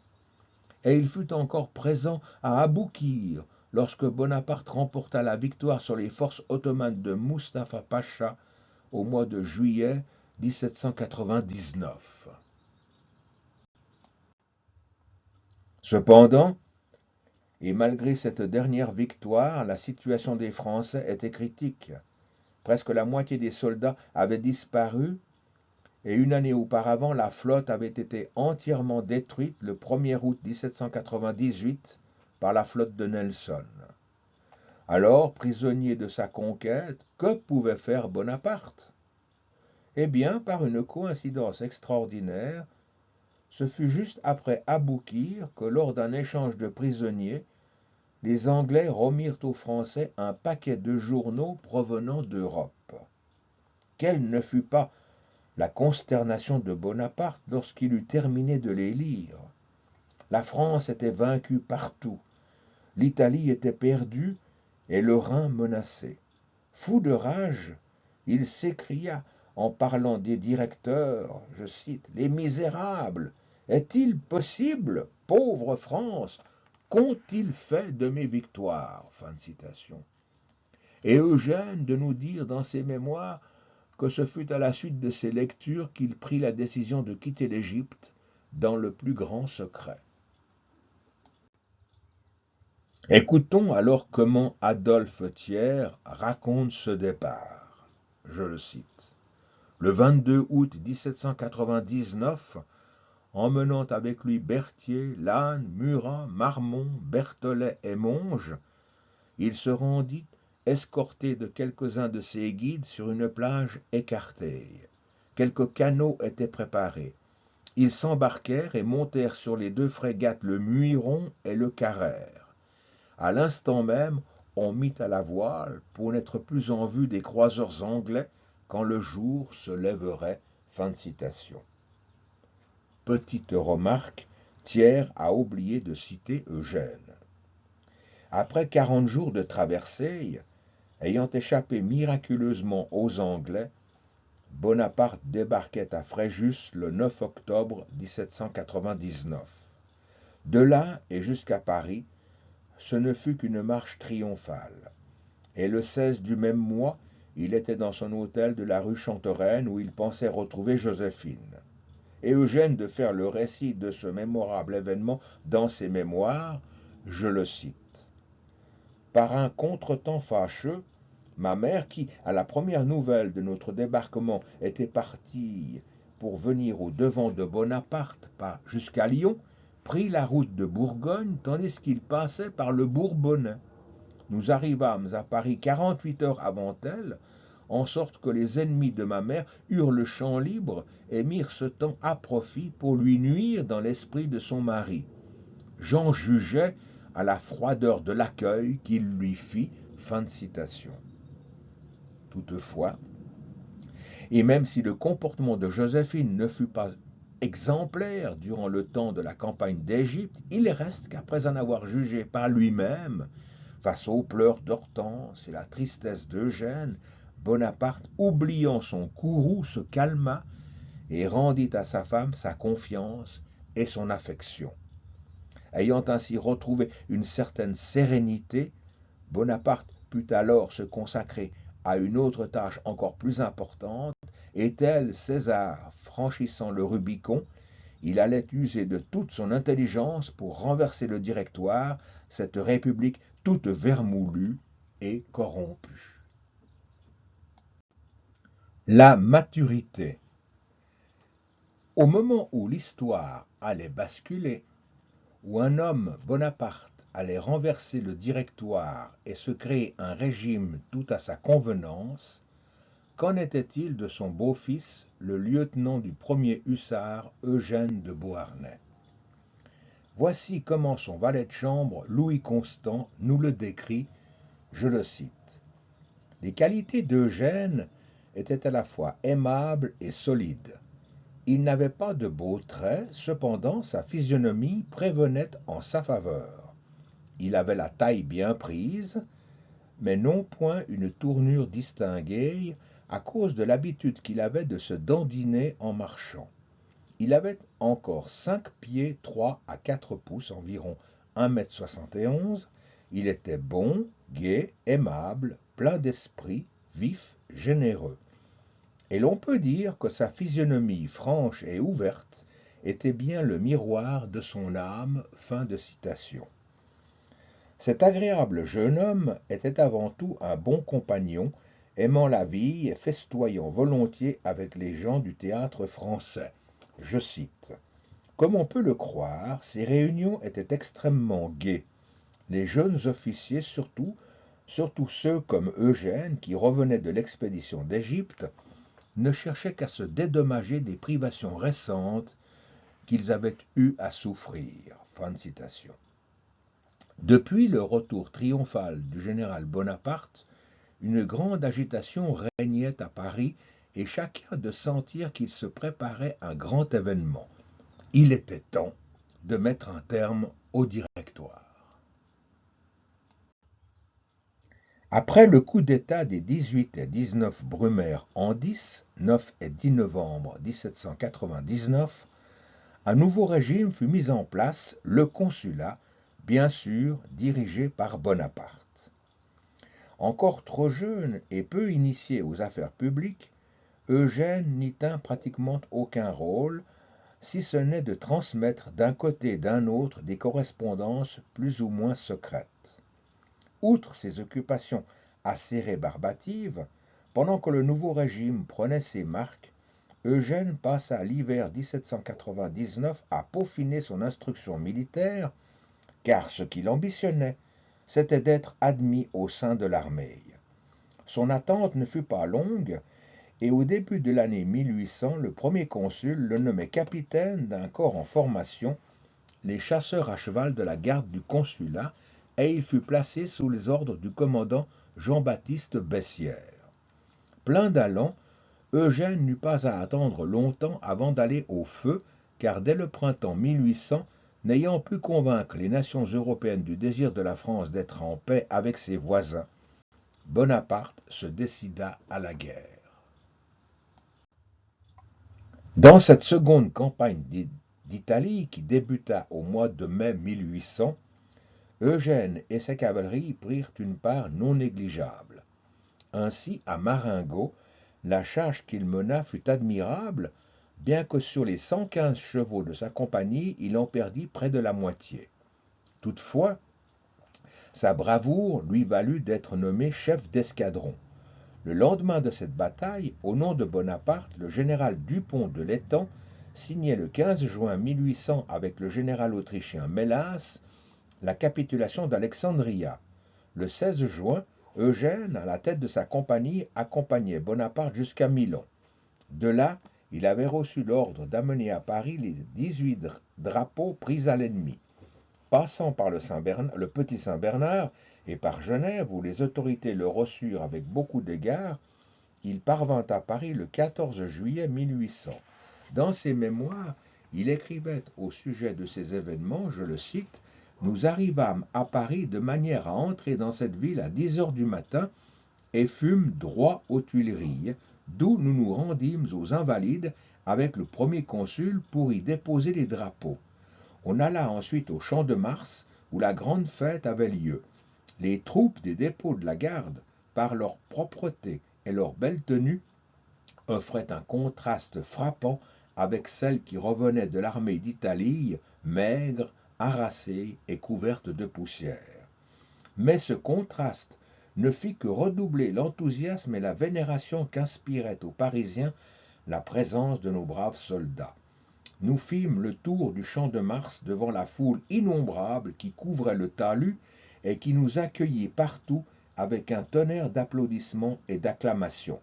Et il fut encore présent à Aboukir, lorsque Bonaparte remporta la victoire sur les forces ottomanes de Mustapha Pacha au mois de juillet 1799. Cependant, et malgré cette dernière victoire, la situation des Français était critique. Presque la moitié des soldats avaient disparu et une année auparavant, la flotte avait été entièrement détruite le 1er août 1798 par la flotte de Nelson. Alors, prisonnier de sa conquête, que pouvait faire Bonaparte? Eh bien, par une coïncidence extraordinaire, ce fut juste après Aboukir que lors d'un échange de prisonniers, les Anglais remirent aux Français un paquet de journaux provenant d'Europe. Quelle ne fut pas la consternation de Bonaparte lorsqu'il eut terminé de les lire. La France était vaincue partout, l'Italie était perdue et le Rhin menacé. Fou de rage, il s'écria en parlant des directeurs, je cite, « Les misérables, est-il possible, pauvre France, qu'ont-ils fait de mes victoires ?» Fin de citation. Et Eugène de nous dire dans ses mémoires que ce fut à la suite de ces lectures qu'il prit la décision de quitter l'Égypte dans le plus grand secret. Écoutons alors comment Adolphe Thiers raconte ce départ. Je le cite. Le 22 août 1799, emmenant avec lui Berthier, Lannes, Murat, Marmont, Berthollet et Monge, il se rendit, escorté de quelques-uns de ses guides, sur une plage écartée. Quelques canots étaient préparés. Ils s'embarquèrent et montèrent sur les deux frégates le Muiron et le Carrère. À l'instant même, on mit à la voile pour n'être plus en vue des croiseurs anglais quand le jour se lèverait. Fin de citation. Petite remarque, Thiers a oublié de citer Eugène. Après 40 jours de traversée, ayant échappé miraculeusement aux Anglais, Bonaparte débarquait à Fréjus le 9 octobre 1799. De là et jusqu'à Paris, ce ne fut qu'une marche triomphale. Et le 16 du même mois, il était dans son hôtel de la rue Chantereine où il pensait retrouver Joséphine. Et Eugène de faire le récit de ce mémorable événement dans ses mémoires, je le cite. Par un contretemps fâcheux, ma mère, qui, à la première nouvelle de notre débarquement, était partie pour venir au-devant de Bonaparte, pas jusqu'à Lyon, prit la route de Bourgogne, tandis qu'il passait par le Bourbonnais. Nous arrivâmes à Paris 48 heures avant elle, en sorte que les ennemis de ma mère eurent le champ libre et mirent ce temps à profit pour lui nuire dans l'esprit de son mari. J'en jugeais à la froideur de l'accueil qu'il lui fit. Fin de citation. Toutefois, et même si le comportement de Joséphine ne fut pas exemplaire durant le temps de la campagne d'Égypte, il reste qu'après en avoir jugé par lui-même, face aux pleurs d'Hortense et la tristesse d'Eugène, Bonaparte, oubliant son courroux, se calma et rendit à sa femme sa confiance et son affection. Ayant ainsi retrouvé une certaine sérénité, Bonaparte put alors se consacrer à une autre tâche encore plus importante, et tel César franchissant le Rubicon, il allait user de toute son intelligence pour renverser le Directoire, cette république toute vermoulue et corrompue. La maturité. Au moment où l'histoire allait basculer, où un homme, Bonaparte, allait renverser le Directoire et se créer un régime tout à sa convenance, qu'en était-il de son beau-fils, le lieutenant du 1er hussards, Eugène de Beauharnais? Voici comment son valet de chambre, Louis Constant, nous le décrit, je le cite. Les qualités d'Eugène étaient à la fois aimables et solides. Il n'avait pas de beaux traits, cependant sa physionomie prévenait en sa faveur. Il avait la taille bien prise, mais non point une tournure distinguée à cause de l'habitude qu'il avait de se dandiner en marchant. Il avait encore 5 pieds 3 à 4 pouces, environ 1,71 m. Il était bon, gai, aimable, plein d'esprit, vif, généreux. Et l'on peut dire que sa physionomie franche et ouverte était bien le miroir de son âme. Fin de citation. Cet agréable jeune homme était avant tout un bon compagnon, aimant la vie et festoyant volontiers avec les gens du théâtre français. Je cite. Comme on peut le croire, ces réunions étaient extrêmement gaies. Les jeunes officiers surtout ceux comme Eugène, qui revenaient de l'expédition d'Égypte, ne cherchaient qu'à se dédommager des privations récentes qu'ils avaient eu à souffrir. Fin de citation. Depuis le retour triomphal du général Bonaparte, une grande agitation régnait à Paris et chacun de sentir qu'il se préparait un grand événement. Il était temps de mettre un terme au Directoire. Après le coup d'État des 18 et 19 Brumaire en 10, 9 et 10 novembre 1799, un nouveau régime fut mis en place, le consulat, bien sûr dirigé par Bonaparte. Encore trop jeune et peu initié aux affaires publiques, Eugène n'y tint pratiquement aucun rôle, si ce n'est de transmettre d'un côté et d'un autre des correspondances plus ou moins secrètes. Outre ces occupations assez rébarbatives, pendant que le nouveau régime prenait ses marques, Eugène passa l'hiver 1799 à peaufiner son instruction militaire, car ce qu'il ambitionnait, c'était d'être admis au sein de l'armée. Son attente ne fut pas longue, et au début de l'année 1800, le premier consul le nommait capitaine d'un corps en formation, les chasseurs à cheval de la garde du consulat, et il fut placé sous les ordres du commandant Jean-Baptiste Bessières. Plein d'allant, Eugène n'eut pas à attendre longtemps avant d'aller au feu, car dès le printemps 1800, n'ayant pu convaincre les nations européennes du désir de la France d'être en paix avec ses voisins, Bonaparte se décida à la guerre. Dans cette seconde campagne d'Italie, qui débuta au mois de mai 1800, Eugène et sa cavalerie prirent une part non négligeable. Ainsi, à Marengo, la charge qu'il mena fut admirable, bien que sur les 115 chevaux de sa compagnie, il en perdit près de la moitié. Toutefois, sa bravoure lui valut d'être nommé chef d'escadron. Le lendemain de cette bataille, au nom de Bonaparte, le général Dupont de l'Étang signait le 15 juin 1800 avec le général autrichien Mélas la capitulation d'Alexandria. Le 16 juin, Eugène, à la tête de sa compagnie, accompagnait Bonaparte jusqu'à Milan. De là, il avait reçu l'ordre d'amener à Paris les 18 drapeaux pris à l'ennemi. Passant par le Petit Saint-Bernard et par Genève, où les autorités le reçurent avec beaucoup d'égards, il parvint à Paris le 14 juillet 1800. Dans ses mémoires, il écrivait au sujet de ces événements, je le cite, « Nous arrivâmes à Paris de manière à entrer dans cette ville à 10 heures du matin et fûmes droit aux Tuileries, d'où nous nous rendîmes aux Invalides avec le premier consul pour y déposer les drapeaux. On alla ensuite au Champ de Mars, où la grande fête avait lieu. Les troupes des dépôts de la garde, par leur propreté et leur belle tenue, offraient un contraste frappant avec celles qui revenaient de l'armée d'Italie, maigres, harassées et couvertes de poussière. Mais ce contraste ne fit que redoubler l'enthousiasme et la vénération qu'inspirait aux Parisiens la présence de nos braves soldats. Nous fîmes le tour du Champ de Mars devant la foule innombrable qui couvrait le talus et qui nous accueillit partout avec un tonnerre d'applaudissements et d'acclamations.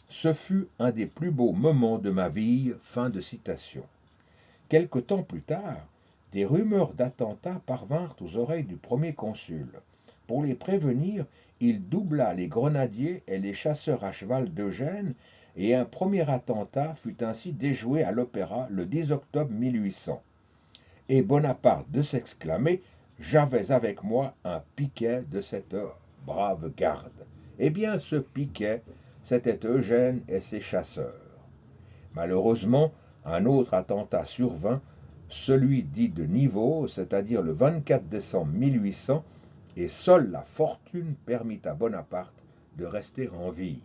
Ce fut un des plus beaux moments de ma vie. » Fin de citation. Quelque temps plus tard, des rumeurs d'attentats parvinrent aux oreilles du premier consul. Pour les prévenir, il doubla les grenadiers et les chasseurs à cheval d'Eugène, et un premier attentat fut ainsi déjoué à l'Opéra le 10 octobre 1800. Et Bonaparte de s'exclamer « J'avais avec moi un piquet de cette brave garde. » Eh bien, ce piquet, c'était Eugène et ses chasseurs. Malheureusement, un autre attentat survint, celui dit de Nivaux, c'est-à-dire le 24 décembre 1800, et seule la fortune permit à Bonaparte de rester en vie.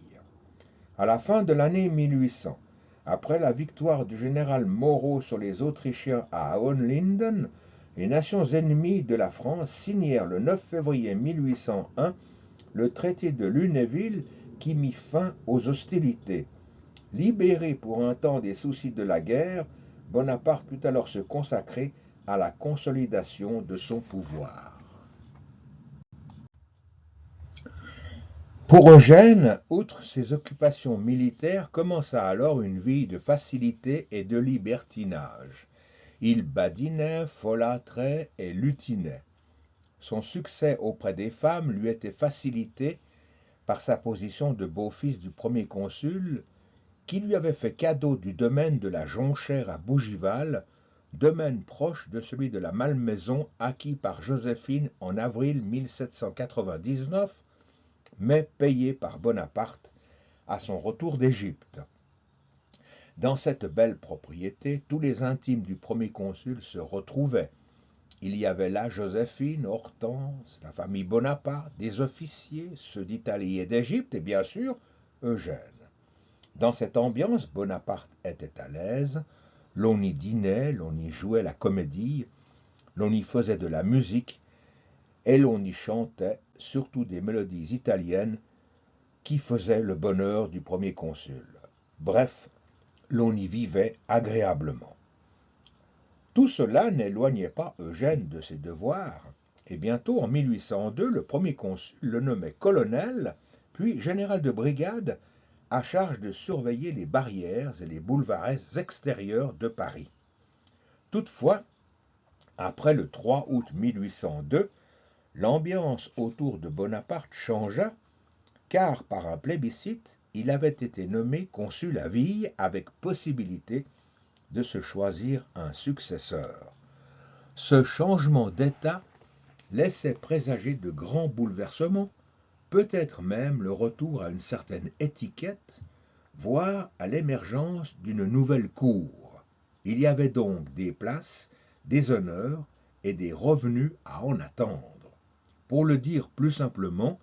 À la fin de l'année 1800, après la victoire du général Moreau sur les Autrichiens à Hohenlinden, les nations ennemies de la France signèrent le 9 février 1801 le traité de Lunéville qui mit fin aux hostilités. Libéré pour un temps des soucis de la guerre, Bonaparte put alors se consacrer à la consolidation de son pouvoir. Pour Eugène, outre ses occupations militaires, commença alors une vie de facilité et de libertinage. Il badinait, folâtrait et lutinait. Son succès auprès des femmes lui était facilité par sa position de beau-fils du premier consul, qui lui avait fait cadeau du domaine de la Jonchère à Bougival, domaine proche de celui de la Malmaison acquis par Joséphine en avril 1799, mais payé par Bonaparte à son retour d'Égypte. Dans cette belle propriété, tous les intimes du premier consul se retrouvaient. Il y avait là Joséphine, Hortense, la famille Bonaparte, des officiers, ceux d'Italie et d'Égypte, et bien sûr, Eugène. Dans cette ambiance, Bonaparte était à l'aise, L'on y dînait, l'on y jouait la comédie, l'on y faisait de la musique, et l'on y chantait surtout des mélodies italiennes qui faisaient le bonheur du premier consul. Bref, l'on y vivait agréablement. Tout cela n'éloignait pas Eugène de ses devoirs, et bientôt en 1802, le premier consul le nommait colonel, puis général de brigade, à charge de surveiller les barrières et les boulevards extérieurs de Paris. Toutefois, après le 3 août 1802, l'ambiance autour de Bonaparte changea, car par un plébiscite, il avait été nommé consul à vie avec possibilité de se choisir un successeur. Ce changement d'état laissait présager de grands bouleversements, peut-être même le retour à une certaine étiquette, voire à l'émergence d'une nouvelle cour. Il y avait donc des places, des honneurs et des revenus à en attendre. Pour le dire plus simplement,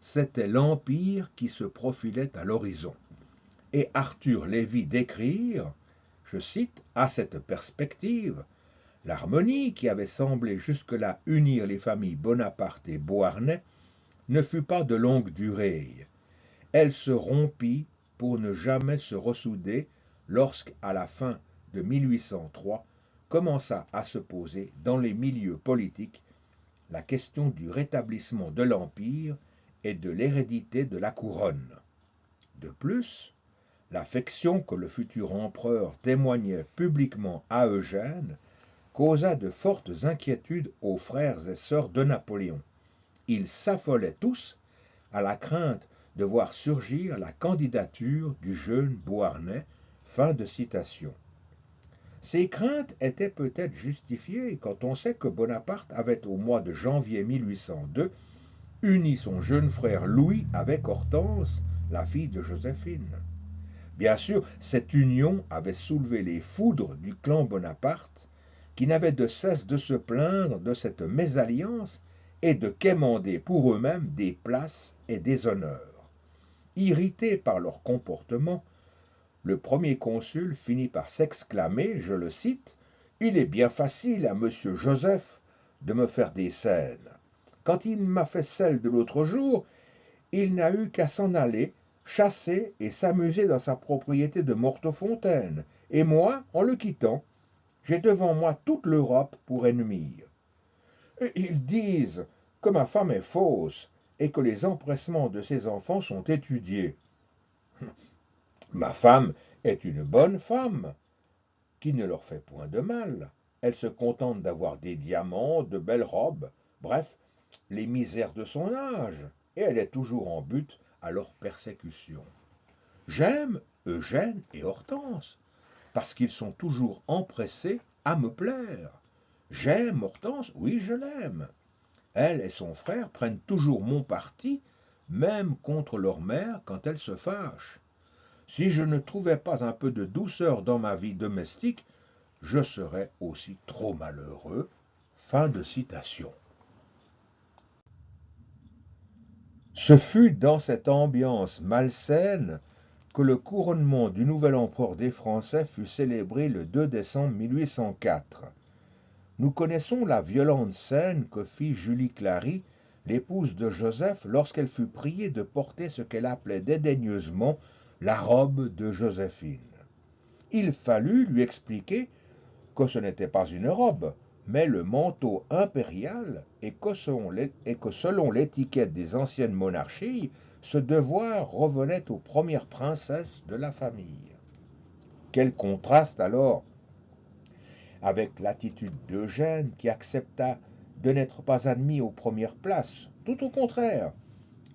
c'était l'Empire qui se profilait à l'horizon. Et Arthur Lévy d'écrire, je cite, à cette perspective, l'harmonie qui avait semblé jusque-là unir les familles Bonaparte et Beauharnais ne fut pas de longue durée. Elle se rompit pour ne jamais se ressouder lorsqu'à la fin de 1803 commença à se poser dans les milieux politiques la question du rétablissement de l'Empire et de l'hérédité de la couronne. De plus, l'affection que le futur empereur témoignait publiquement à Eugène causa de fortes inquiétudes aux frères et sœurs de Napoléon. Ils s'affolaient tous à la crainte de voir surgir la candidature du jeune Beauharnais. Fin de citation. Ces craintes étaient peut-être justifiées quand on sait que Bonaparte avait au mois de janvier 1802 uni son jeune frère Louis avec Hortense, la fille de Joséphine. Bien sûr, cette union avait soulevé les foudres du clan Bonaparte, qui n'avait de cesse de se plaindre de cette mésalliance et de quémander pour eux-mêmes des places et des honneurs. Irrité par leur comportement, le premier consul finit par s'exclamer, je le cite, « Il est bien facile à monsieur Joseph de me faire des scènes. Quand il m'a fait celle de l'autre jour, il n'a eu qu'à s'en aller, chasser et s'amuser dans sa propriété de Mortefontaine, et moi, en le quittant, j'ai devant moi toute l'Europe pour ennemie. Et ils disent que ma femme est fausse et que les empressements de ses enfants sont étudiés. Ma femme est une bonne femme, qui ne leur fait point de mal. Elle se contente d'avoir des diamants, de belles robes, bref, les misères de son âge, et elle est toujours en butte à leur persécution. J'aime Eugène et Hortense, parce qu'ils sont toujours empressés à me plaire. J'aime Hortense, oui, je l'aime. Elle et son frère prennent toujours mon parti, même contre leur mère quand elle se fâche. Si je ne trouvais pas un peu de douceur dans ma vie domestique, je serais aussi trop malheureux. Fin de citation. Ce fut dans cette ambiance malsaine que le couronnement du nouvel empereur des Français fut célébré le 2 décembre 1804. Nous connaissons la violente scène que fit Julie Clary, l'épouse de Joseph, lorsqu'elle fut priée de porter ce qu'elle appelait dédaigneusement la robe de Joséphine. Il fallut lui expliquer que ce n'était pas une robe, mais le manteau impérial, et que selon l'étiquette des anciennes monarchies, ce devoir revenait aux premières princesses de la famille. Quel contraste alors avec l'attitude d'Eugène qui accepta de n'être pas admis aux premières places. Tout au contraire,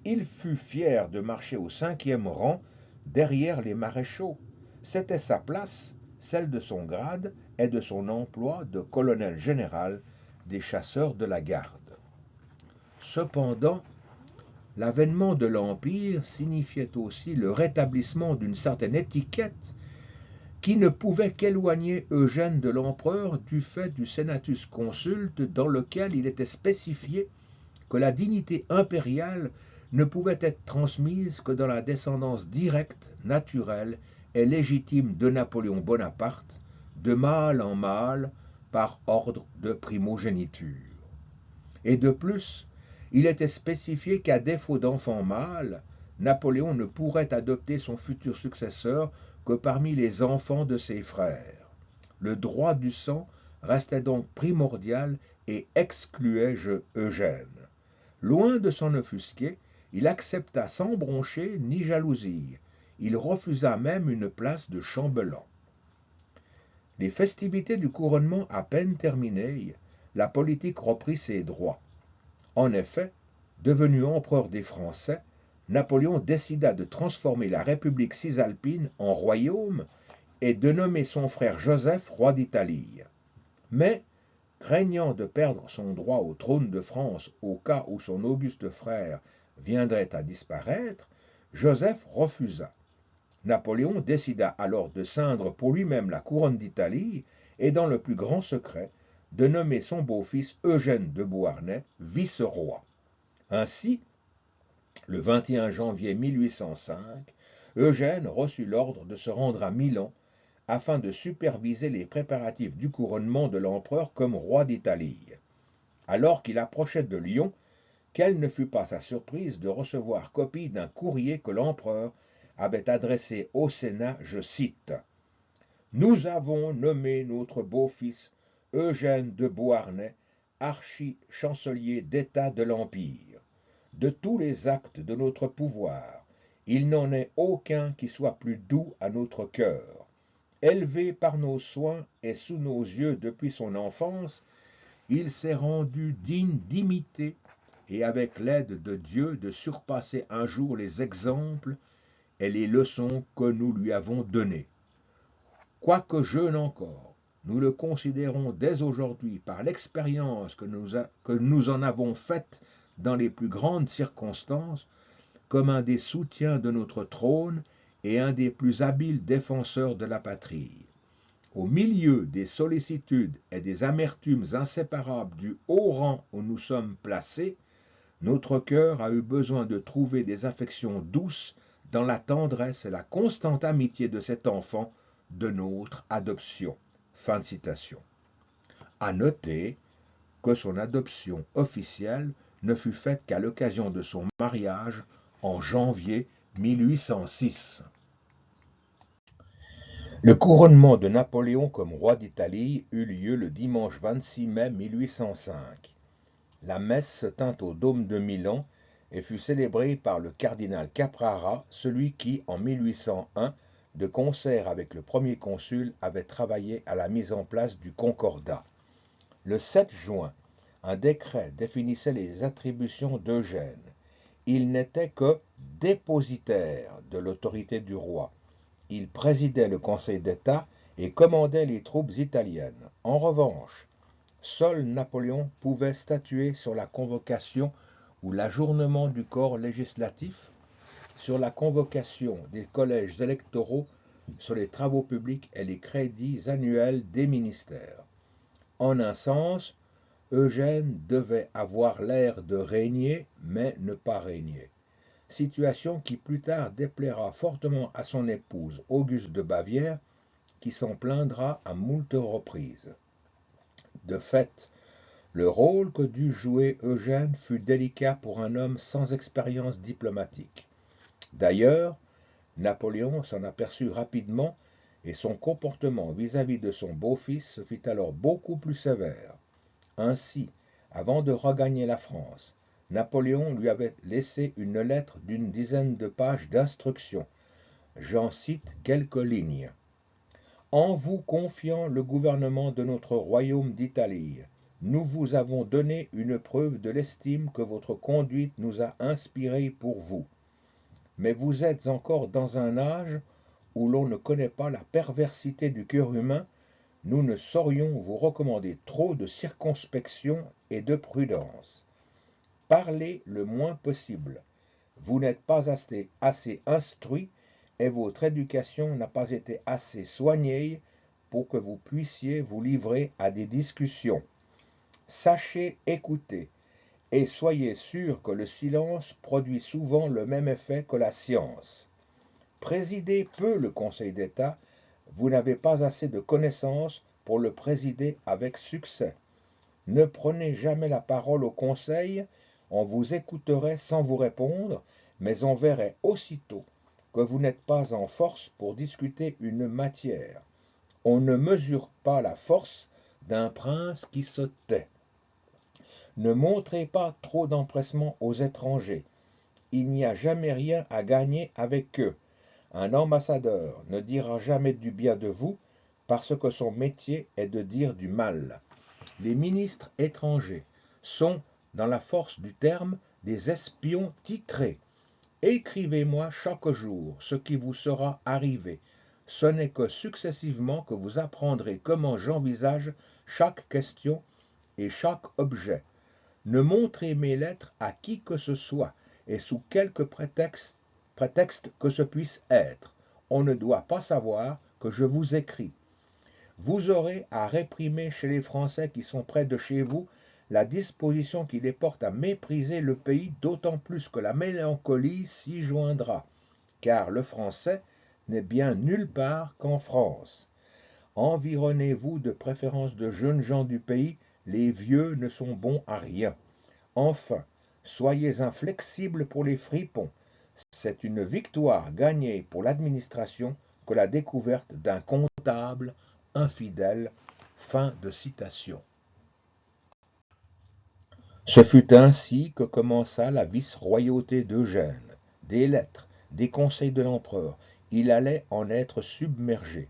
il fut fier de marcher au 5e rang derrière les maréchaux. C'était sa place, celle de son grade et de son emploi de colonel général des chasseurs de la garde. Cependant, l'avènement de l'Empire signifiait aussi le rétablissement d'une certaine étiquette qui ne pouvait qu'éloigner Eugène de l'empereur du fait du Senatus Consulte dans lequel il était spécifié que la dignité impériale ne pouvait être transmise que dans la descendance directe, naturelle et légitime de Napoléon Bonaparte, de mâle en mâle, par ordre de primogéniture. Et de plus, il était spécifié qu'à défaut d'enfant mâle, Napoléon ne pourrait adopter son futur successeur que parmi les enfants de ses frères. Le droit du sang restait donc primordial et excluait Eugène. Loin de s'en offusquer, il accepta sans broncher ni jalousie. Il refusa même une place de chambellan. Les festivités du couronnement à peine terminées, la politique reprit ses droits. En effet, devenu empereur des Français, Napoléon décida de transformer la République cisalpine en royaume et de nommer son frère Joseph roi d'Italie. Mais, craignant de perdre son droit au trône de France au cas où son auguste frère viendrait à disparaître, Joseph refusa. Napoléon décida alors de ceindre pour lui-même la couronne d'Italie et, dans le plus grand secret, de nommer son beau-fils Eugène de Beauharnais vice-roi. Ainsi, le 21 janvier 1805, Eugène reçut l'ordre de se rendre à Milan afin de superviser les préparatifs du couronnement de l'empereur comme roi d'Italie. Alors qu'il approchait de Lyon, quelle ne fut pas sa surprise de recevoir copie d'un courrier que l'empereur avait adressé au Sénat, je cite: « Nous avons nommé notre beau-fils Eugène de Beauharnais archi-chancelier d'État de l'Empire. De tous les actes de notre pouvoir, il n'en est aucun qui soit plus doux à notre cœur. Élevé par nos soins et sous nos yeux depuis son enfance, il s'est rendu digne d'imiter et avec l'aide de Dieu de surpasser un jour les exemples et les leçons que nous lui avons données. Quoique jeune encore, nous le considérons dès aujourd'hui par l'expérience que nous en avons faite dans les plus grandes circonstances comme un des soutiens de notre trône et un des plus habiles défenseurs de la patrie. Au milieu des sollicitudes et des amertumes inséparables du haut rang où nous sommes placés, notre cœur a eu besoin de trouver des affections douces dans la tendresse et la constante amitié de cet enfant de notre adoption. » Fin de citation. À noter que son adoption officielle ne fut faite qu'à l'occasion de son mariage en janvier 1806. Le couronnement de Napoléon comme roi d'Italie eut lieu le dimanche 26 mai 1805. La messe se tint au dôme de Milan et fut célébrée par le cardinal Caprara, celui qui, en 1801, de concert avec le premier consul, avait travaillé à la mise en place du Concordat. Le 7 juin, un décret définissait les attributions d'Eugène. Il n'était que dépositaire de l'autorité du roi. Il présidait le Conseil d'État et commandait les troupes italiennes. En revanche, seul Napoléon pouvait statuer sur la convocation ou l'ajournement du corps législatif, sur la convocation des collèges électoraux, sur les travaux publics et les crédits annuels des ministères. En un sens, Eugène devait avoir l'air de régner, mais ne pas régner. Situation qui plus tard déplaira fortement à son épouse Auguste de Bavière, qui s'en plaindra à moult reprises. De fait, le rôle que dut jouer Eugène fut délicat pour un homme sans expérience diplomatique. D'ailleurs, Napoléon s'en aperçut rapidement et son comportement vis-à-vis de son beau-fils se fit alors beaucoup plus sévère. Ainsi, avant de regagner la France, Napoléon lui avait laissé une lettre d'une dizaine de pages d'instructions. J'en cite quelques lignes. « En vous confiant le gouvernement de notre royaume d'Italie, nous vous avons donné une preuve de l'estime que votre conduite nous a inspirée pour vous. Mais vous êtes encore dans un âge où l'on ne connaît pas la perversité du cœur humain. Nous ne saurions vous recommander trop de circonspection et de prudence. Parlez le moins possible. Vous n'êtes pas assez instruit et votre éducation n'a pas été assez soignée pour que vous puissiez vous livrer à des discussions. Sachez écouter et soyez sûr que le silence produit souvent le même effet que la science. Présidez peu le Conseil d'État, Vous n'avez pas assez de connaissances pour le présider avec succès. Ne prenez jamais la parole au conseil, on vous écouterait sans vous répondre, mais on verrait aussitôt que vous n'êtes pas en force pour discuter une matière. On ne mesure pas la force d'un prince qui se tait. Ne montrez pas trop d'empressement aux étrangers. Il n'y a jamais rien à gagner avec eux. Un ambassadeur ne dira jamais du bien de vous parce que son métier est de dire du mal. Les ministres étrangers sont, dans la force du terme, des espions titrés. Écrivez-moi chaque jour ce qui vous sera arrivé. Ce n'est que successivement que vous apprendrez comment j'envisage chaque question et chaque objet. Ne montrez mes lettres à qui que ce soit, et sous quelque prétexte que ce puisse être. On ne doit pas savoir que je vous écris. Vous aurez à réprimer chez les Français qui sont près de chez vous la disposition qui les porte à mépriser le pays, d'autant plus que la mélancolie s'y joindra, car le français n'est bien nulle part qu'en France. Environnez-vous de préférence de jeunes gens du pays, les vieux ne sont bons à rien. Enfin, soyez inflexibles pour les fripons. C'est une victoire gagnée pour l'administration que la découverte d'un comptable infidèle. Fin de citation. Ce fut ainsi que commença la vice-royauté d'Eugène. Des lettres, des conseils de l'empereur, il allait en être submergé.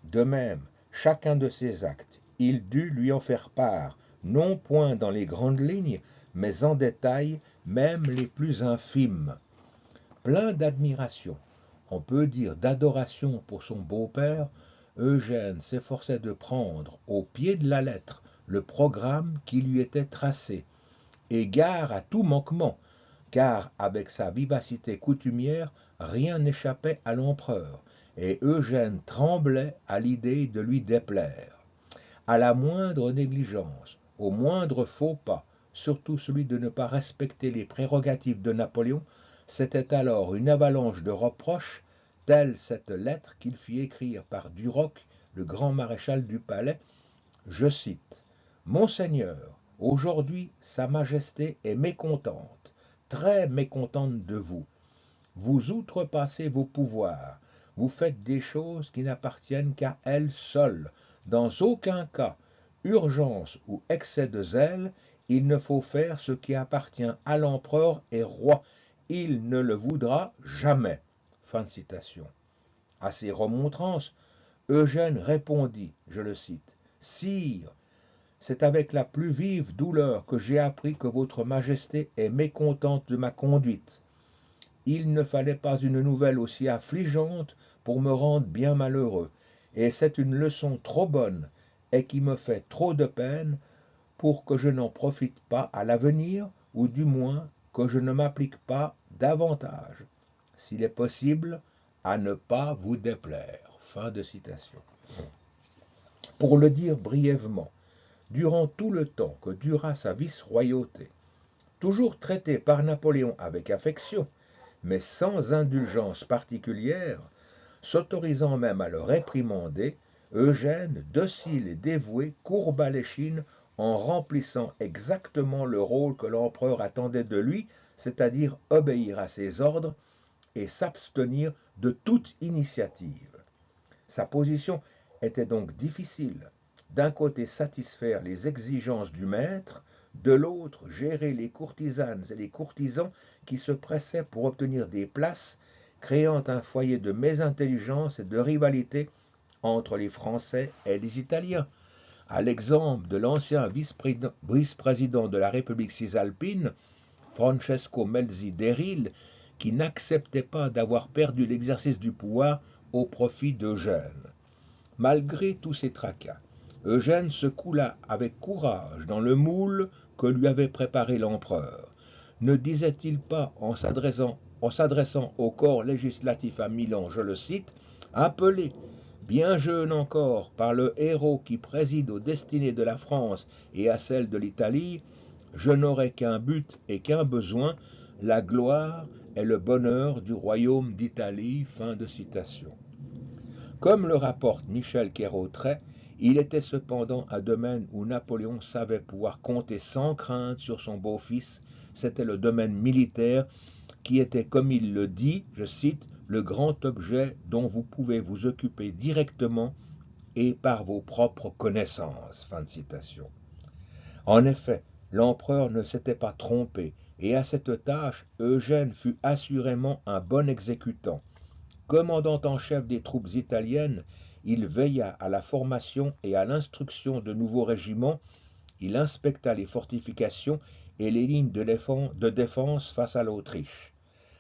De même, chacun de ses actes, il dut lui en faire part, non point dans les grandes lignes, mais en détail, même les plus infimes. Plein d'admiration, on peut dire d'adoration pour son beau-père, Eugène s'efforçait de prendre, au pied de la lettre, le programme qui lui était tracé, et gare à tout manquement, car avec sa vivacité coutumière, rien n'échappait à l'empereur, et Eugène tremblait à l'idée de lui déplaire. À la moindre négligence, au moindre faux pas, surtout celui de ne pas respecter les prérogatives de Napoléon, c'était alors une avalanche de reproches, telle cette lettre qu'il fit écrire par Duroc, le grand maréchal du palais, je cite, « Monseigneur, aujourd'hui sa majesté est mécontente, très mécontente de vous. Vous outrepassez vos pouvoirs, vous faites des choses qui n'appartiennent qu'à elle seule. Dans aucun cas, urgence ou excès de zèle, il ne faut faire ce qui appartient à l'empereur et roi. Il ne le voudra jamais. » Fin de citation. À ces remontrances, Eugène répondit, je le cite, « Sire, c'est avec la plus vive douleur que j'ai appris que votre majesté est mécontente de ma conduite. Il ne fallait pas une nouvelle aussi affligeante pour me rendre bien malheureux, et c'est une leçon trop bonne et qui me fait trop de peine pour que je n'en profite pas à l'avenir, ou du moins que je ne m'applique pas davantage, s'il est possible, à ne pas vous déplaire. » Fin de citation. Pour le dire brièvement, durant tout le temps que dura sa vice-royauté, toujours traité par Napoléon avec affection, mais sans indulgence particulière, s'autorisant même à le réprimander, Eugène, docile et dévoué, courba l'échine en remplissant exactement le rôle que l'empereur attendait de lui, c'est-à-dire obéir à ses ordres et s'abstenir de toute initiative. Sa position était donc difficile. D'un côté satisfaire les exigences du maître, de l'autre gérer les courtisanes et les courtisans qui se pressaient pour obtenir des places, créant un foyer de mésintelligence et de rivalité entre les Français et les Italiens. À l'exemple de l'ancien vice-président de la République cisalpine, Francesco Melzi d'Eril, qui n'acceptait pas d'avoir perdu l'exercice du pouvoir au profit d'Eugène. Malgré tous ces tracas, Eugène se coula avec courage dans le moule que lui avait préparé l'empereur. Ne disait-il pas en s'adressant au corps législatif à Milan, je le cite, « Appelé, bien jeune encore, par le héros qui préside aux destinées de la France et à celles de l'Italie, je n'aurai qu'un but et qu'un besoin, la gloire et le bonheur du royaume d'Italie. » Fin de citation. Comme le rapporte Michel Quérotret, il était cependant un domaine où Napoléon savait pouvoir compter sans crainte sur son beau-fils. C'était le domaine militaire qui était, comme il le dit, je cite, le grand objet dont vous pouvez vous occuper directement et par vos propres connaissances. Fin de citation. En effet, l'empereur ne s'était pas trompé, et à cette tâche, Eugène fut assurément un bon exécutant. Commandant en chef des troupes italiennes, il veilla à la formation et à l'instruction de nouveaux régiments, il inspecta les fortifications et les lignes de défense face à l'Autriche.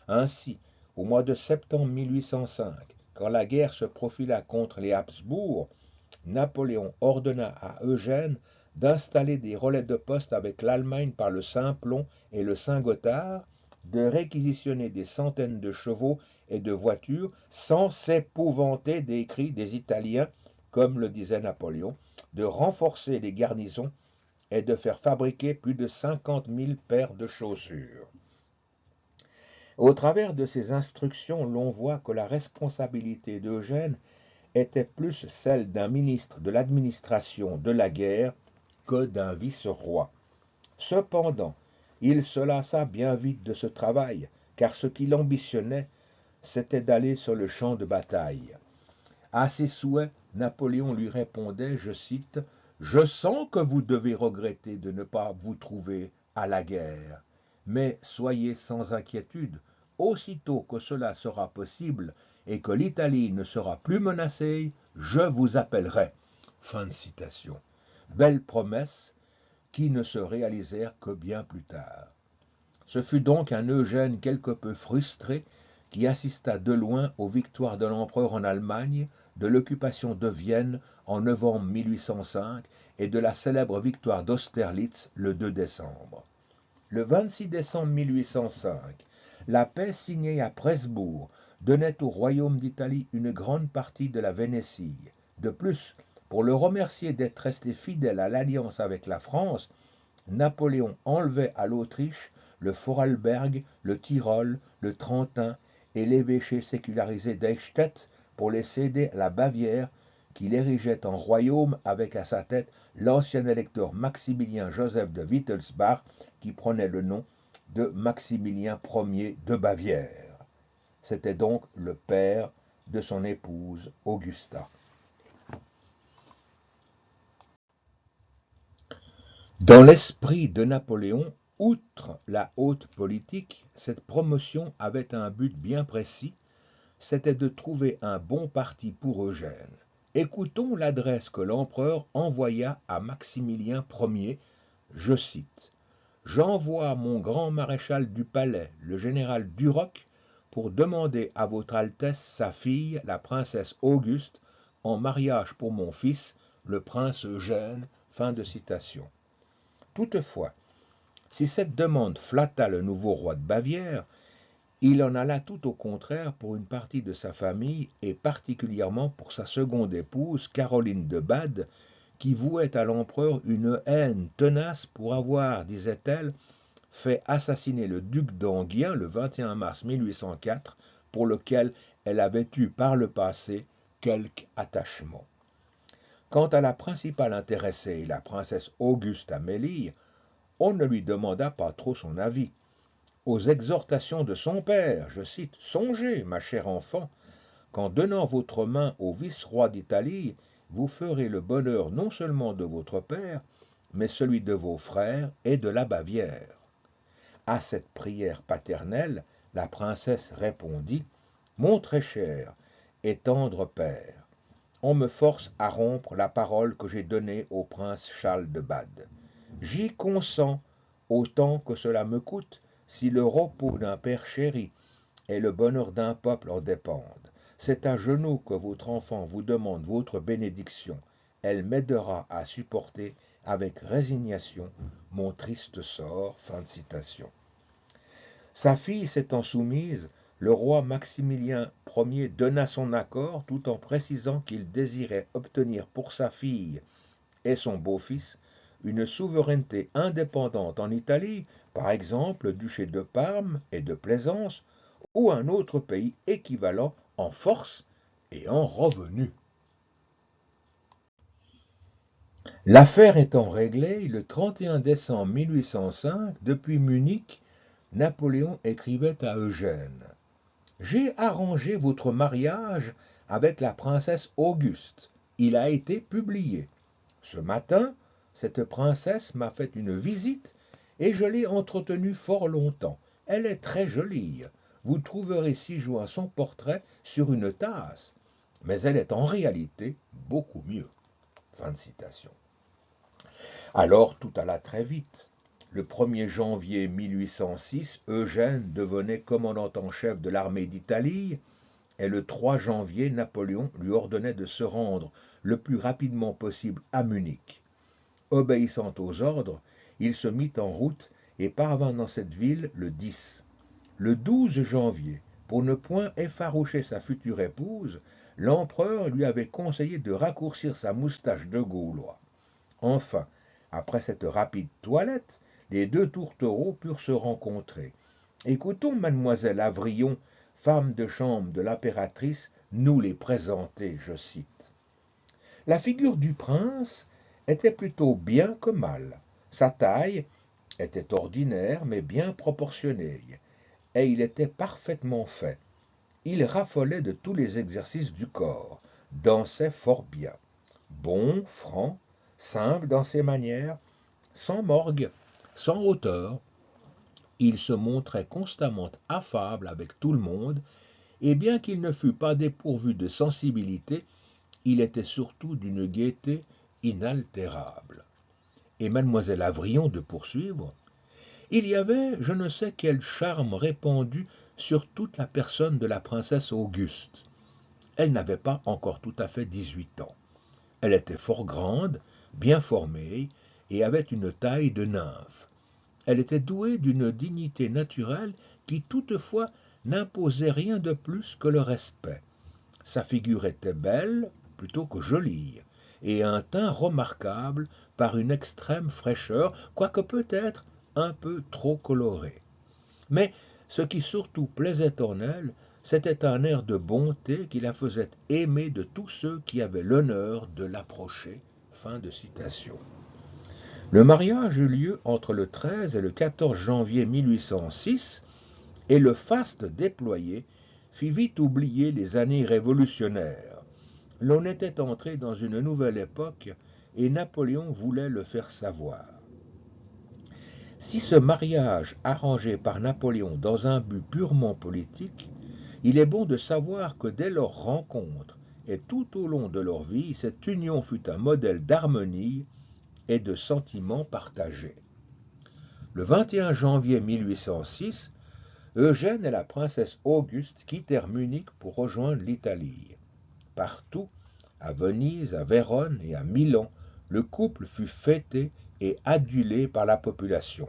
Ainsi, au mois de septembre 1805, quand la guerre se profila contre les Habsbourg, Napoléon ordonna à Eugène d'installer des relais de poste avec l'Allemagne par le Simplon et le Saint-Gothard, de réquisitionner des centaines de chevaux et de voitures sans s'épouvanter des cris des Italiens, comme le disait Napoléon, de renforcer les garnisons et de faire fabriquer plus de 50 000 paires de chaussures. Au travers de ces instructions, l'on voit que la responsabilité d'Eugène était plus celle d'un ministre de l'administration de la guerre que d'un vice-roi. Cependant, il se lassa bien vite de ce travail, car ce qu'il ambitionnait, c'était d'aller sur le champ de bataille. À ses souhaits, Napoléon lui répondait, je cite, « Je sens que vous devez regretter de ne pas vous trouver à la guerre, mais soyez sans inquiétude, aussitôt que cela sera possible et que l'Italie ne sera plus menacée, je vous appellerai. » Fin de citation. Belles promesses qui ne se réalisèrent que bien plus tard. Ce fut donc un Eugène quelque peu frustré qui assista de loin aux victoires de l'empereur en Allemagne, de l'occupation de Vienne en novembre 1805 et de la célèbre victoire d'Austerlitz le 2 décembre. Le 26 décembre 1805, la paix signée à Presbourg donnait au royaume d'Italie une grande partie de la Vénétie. De plus, pour le remercier d'être resté fidèle à l'alliance avec la France, Napoléon enlevait à l'Autriche le Vorarlberg, le Tyrol, le Trentin et l'évêché sécularisé d'Eichstätt pour les céder à la Bavière, qu'il érigeait en royaume avec à sa tête l'ancien électeur Maximilien Joseph de Wittelsbach, qui prenait le nom de Maximilien Ier de Bavière. C'était donc le père de son épouse Augusta. Dans l'esprit de Napoléon, outre la haute politique, cette promotion avait un but bien précis, c'était de trouver un bon parti pour Eugène. Écoutons l'adresse que l'empereur envoya à Maximilien Ier, je cite, « J'envoie mon grand maréchal du palais, le général Duroc, pour demander à votre Altesse sa fille, la princesse Auguste, en mariage pour mon fils, le prince Eugène. » Fin de citation. Toutefois, si cette demande flatta le nouveau roi de Bavière, il en alla tout au contraire pour une partie de sa famille et particulièrement pour sa seconde épouse, Caroline de Bade, qui vouait à l'empereur une haine tenace pour avoir, disait-elle, fait assassiner le duc d'Enghien le 21 mars 1804, pour lequel elle avait eu par le passé quelque attachement. Quant à la principale intéressée, la princesse Auguste Amélie, on ne lui demanda pas trop son avis. Aux exhortations de son père, je cite, « Songez, ma chère enfant, qu'en donnant votre main au vice-roi d'Italie, vous ferez le bonheur non seulement de votre père, mais celui de vos frères et de la Bavière. » À cette prière paternelle, la princesse répondit, « Mon très cher et tendre père, on me force à rompre la parole que j'ai donnée au prince Charles de Bade. J'y consens autant que cela me coûte, si le repos d'un père chéri et le bonheur d'un peuple en dépendent. C'est à genoux que votre enfant vous demande votre bénédiction. Elle m'aidera à supporter avec résignation mon triste sort. » Fin de citation. Sa fille s'étant soumise, le roi Maximilien Ier donna son accord tout en précisant qu'il désirait obtenir pour sa fille et son beau-fils une souveraineté indépendante en Italie, par exemple le duché de Parme et de Plaisance, ou un autre pays équivalent en force étant revenu. L'affaire étant réglée, le 31 décembre 1805, depuis Munich, Napoléon écrivait à Eugène: « J'ai arrangé votre mariage avec la princesse Auguste. Il a été publié. Ce matin, cette princesse m'a fait une visite et je l'ai entretenue fort longtemps. Elle est très jolie. Vous trouverez ci-joint son portrait sur une tasse, mais elle est en réalité beaucoup mieux. » Fin de citation. Alors tout alla très vite. Le 1er janvier 1806, Eugène devenait commandant en chef de l'armée d'Italie, et le 3 janvier, Napoléon lui ordonnait de se rendre le plus rapidement possible à Munich. Obéissant aux ordres, il se mit en route et parvint dans cette ville le 10. Le 12 janvier, pour ne point effaroucher sa future épouse, l'empereur lui avait conseillé de raccourcir sa moustache de Gaulois. Enfin, après cette rapide toilette, les deux tourtereaux purent se rencontrer. Écoutons mademoiselle Avrillon, femme de chambre de l'impératrice, nous les présenter, je cite. La figure du prince était plutôt bien que mal. Sa taille était ordinaire mais bien proportionnée, et il était parfaitement fait. Il raffolait de tous les exercices du corps, dansait fort bien. Bon, franc, simple dans ses manières, sans morgue, sans hauteur, il se montrait constamment affable avec tout le monde, et bien qu'il ne fût pas dépourvu de sensibilité, il était surtout d'une gaieté inaltérable. Et mademoiselle Avrillon de poursuivre: il y avait je ne sais quel charme répandu sur toute la personne de la princesse Auguste. Elle n'avait pas encore tout à fait 18 ans. Elle était fort grande, bien formée, et avait une taille de nymphe. Elle était douée d'une dignité naturelle qui toutefois n'imposait rien de plus que le respect. Sa figure était belle plutôt que jolie, et un teint remarquable par une extrême fraîcheur, quoique peut-être un peu trop coloré. Mais ce qui surtout plaisait en elle, c'était un air de bonté qui la faisait aimer de tous ceux qui avaient l'honneur de l'approcher. Fin de citation. Le mariage eut lieu entre le 13 et le 14 janvier 1806, et le faste déployé fit vite oublier les années révolutionnaires. L'on était entré dans une nouvelle époque, et Napoléon voulait le faire savoir. Si ce mariage arrangé par Napoléon dans un but purement politique, il est bon de savoir que dès leur rencontre et tout au long de leur vie, cette union fut un modèle d'harmonie et de sentiments partagés. Le 21 janvier 1806, Eugène et la princesse Auguste quittèrent Munich pour rejoindre l'Italie. Partout, à Venise, à Vérone et à Milan, le couple fut fêté et adulé par la population.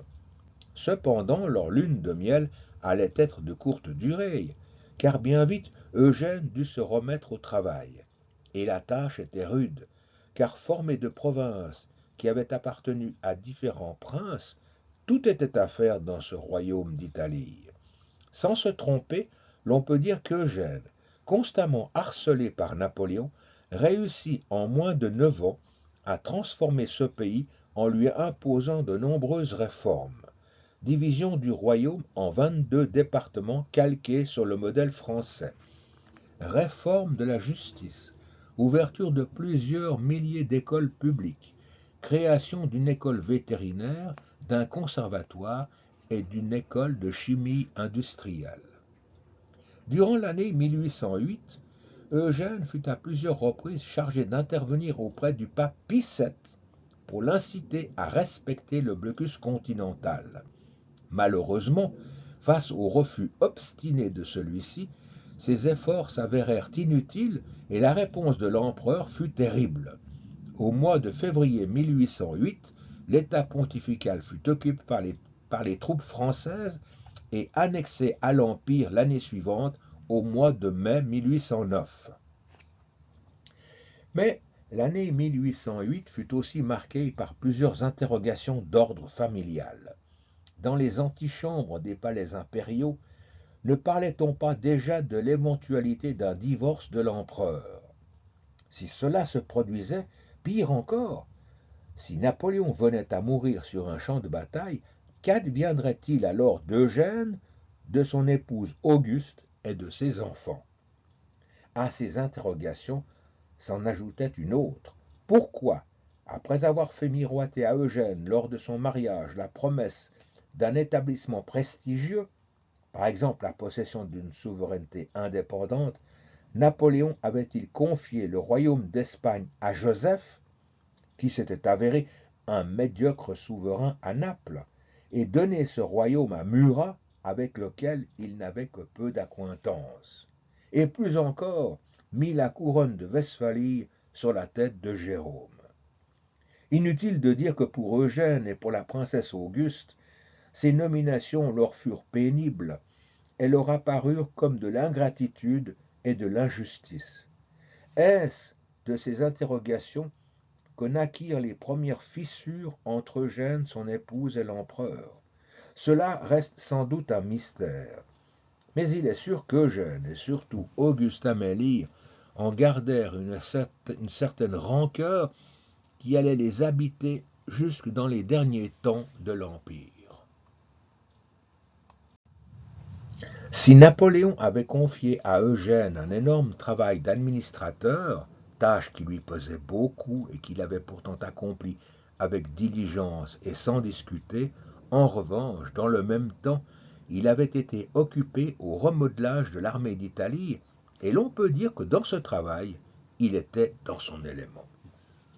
Cependant, leur lune de miel allait être de courte durée, car bien vite Eugène dut se remettre au travail. Et la tâche était rude, car formé de provinces qui avaient appartenu à différents princes, tout était à faire dans ce royaume d'Italie. Sans se tromper, l'on peut dire qu'Eugène, constamment harcelé par Napoléon, réussit en moins de 9 ans à transformer ce pays en lui imposant de nombreuses réformes. Division du royaume en 22 départements calqués sur le modèle français. Réforme de la justice, ouverture de plusieurs milliers d'écoles publiques, création d'une école vétérinaire, d'un conservatoire et d'une école de chimie industrielle. Durant l'année 1808, Eugène fut à plusieurs reprises chargé d'intervenir auprès du pape Pie VII pour l'inciter à respecter le blocus continental. Malheureusement, face au refus obstiné de celui-ci, ses efforts s'avérèrent inutiles et la réponse de l'empereur fut terrible. Au mois de février 1808, l'état pontifical fut occupé par les troupes françaises et annexé à l'Empire l'année suivante, au mois de mai 1809. Mais l'année 1808 fut aussi marquée par plusieurs interrogations d'ordre familial. Dans les antichambres des palais impériaux, ne parlait-on pas déjà de l'éventualité d'un divorce de l'empereur? Si cela se produisait, pire encore, si Napoléon venait à mourir sur un champ de bataille, qu'adviendrait-il alors d'Eugène, de son épouse Auguste et de ses enfants? À ces interrogations s'en ajoutait une autre. Pourquoi, après avoir fait miroiter à Eugène lors de son mariage la promesse d'un établissement prestigieux, par exemple la possession d'une souveraineté indépendante, Napoléon avait-il confié le royaume d'Espagne à Joseph, qui s'était avéré un médiocre souverain à Naples, et donné ce royaume à Murat, avec lequel il n'avait que peu d'acquaintance, et plus encore, mis la couronne de Westphalie sur la tête de Jérôme. Inutile de dire que pour Eugène et pour la princesse Auguste, ces nominations leur furent pénibles et leur apparurent comme de l'ingratitude et de l'injustice. Est-ce de ces interrogations que naquirent les premières fissures entre Eugène, son épouse et l'empereur? Cela reste sans doute un mystère, mais il est sûr qu'Eugène et surtout Auguste Amélie en gardèrent une certaine rancœur qui allait les habiter jusque dans les derniers temps de l'Empire. Si Napoléon avait confié à Eugène un énorme travail d'administrateur, tâche qui lui pesait beaucoup et qu'il avait pourtant accomplie avec diligence et sans discuter, en revanche, dans le même temps, il avait été occupé au remodelage de l'armée d'Italie, et l'on peut dire que dans ce travail, il était dans son élément.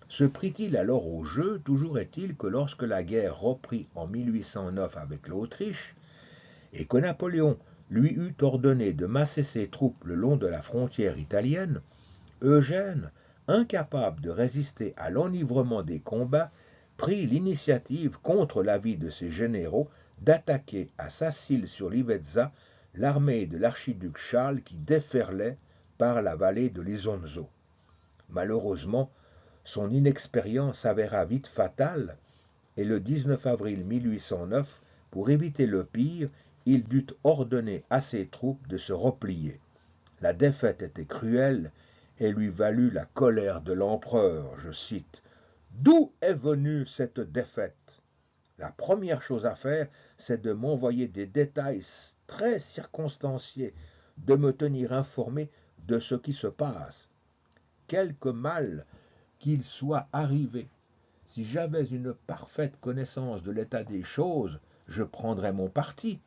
Se prit-il alors au jeu? Toujours est-il que lorsque la guerre reprit en 1809 avec l'Autriche, et que Napoléon lui eut ordonné de masser ses troupes le long de la frontière italienne, Eugène, incapable de résister à l'enivrement des combats, prit l'initiative, contre l'avis de ses généraux, d'attaquer à Sacile-sur-Livezza l'armée de l'archiduc Charles qui déferlait par la vallée de l'Isonzo. Malheureusement, son inexpérience s'avéra vite fatale, et le 19 avril 1809, pour éviter le pire, il dut ordonner à ses troupes de se replier. La défaite était cruelle et lui valut la colère de l'empereur, je cite. « D'où est venue cette défaite? La première chose à faire, c'est de m'envoyer des détails très circonstanciés, de me tenir informé de ce qui se passe. Quelque mal qu'il soit arrivé, si j'avais une parfaite connaissance de l'état des choses, je prendrais mon parti,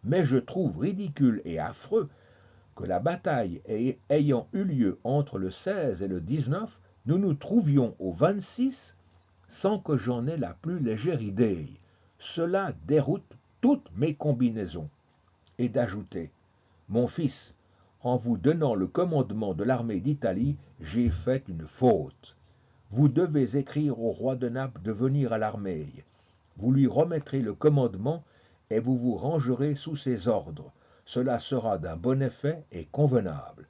mais je trouve ridicule et affreux que la bataille ayant eu lieu entre le 16 et le 19, nous nous trouvions au 26 sans que j'en aie la plus légère idée. Cela déroute toutes mes combinaisons. » Et d'ajouter, « Mon fils, en vous donnant le commandement de l'armée d'Italie, j'ai fait une faute. Vous devez écrire au roi de Naples de venir à l'armée. Vous lui remettrez le commandement et vous vous rangerez sous ses ordres. Cela sera d'un bon effet et convenable.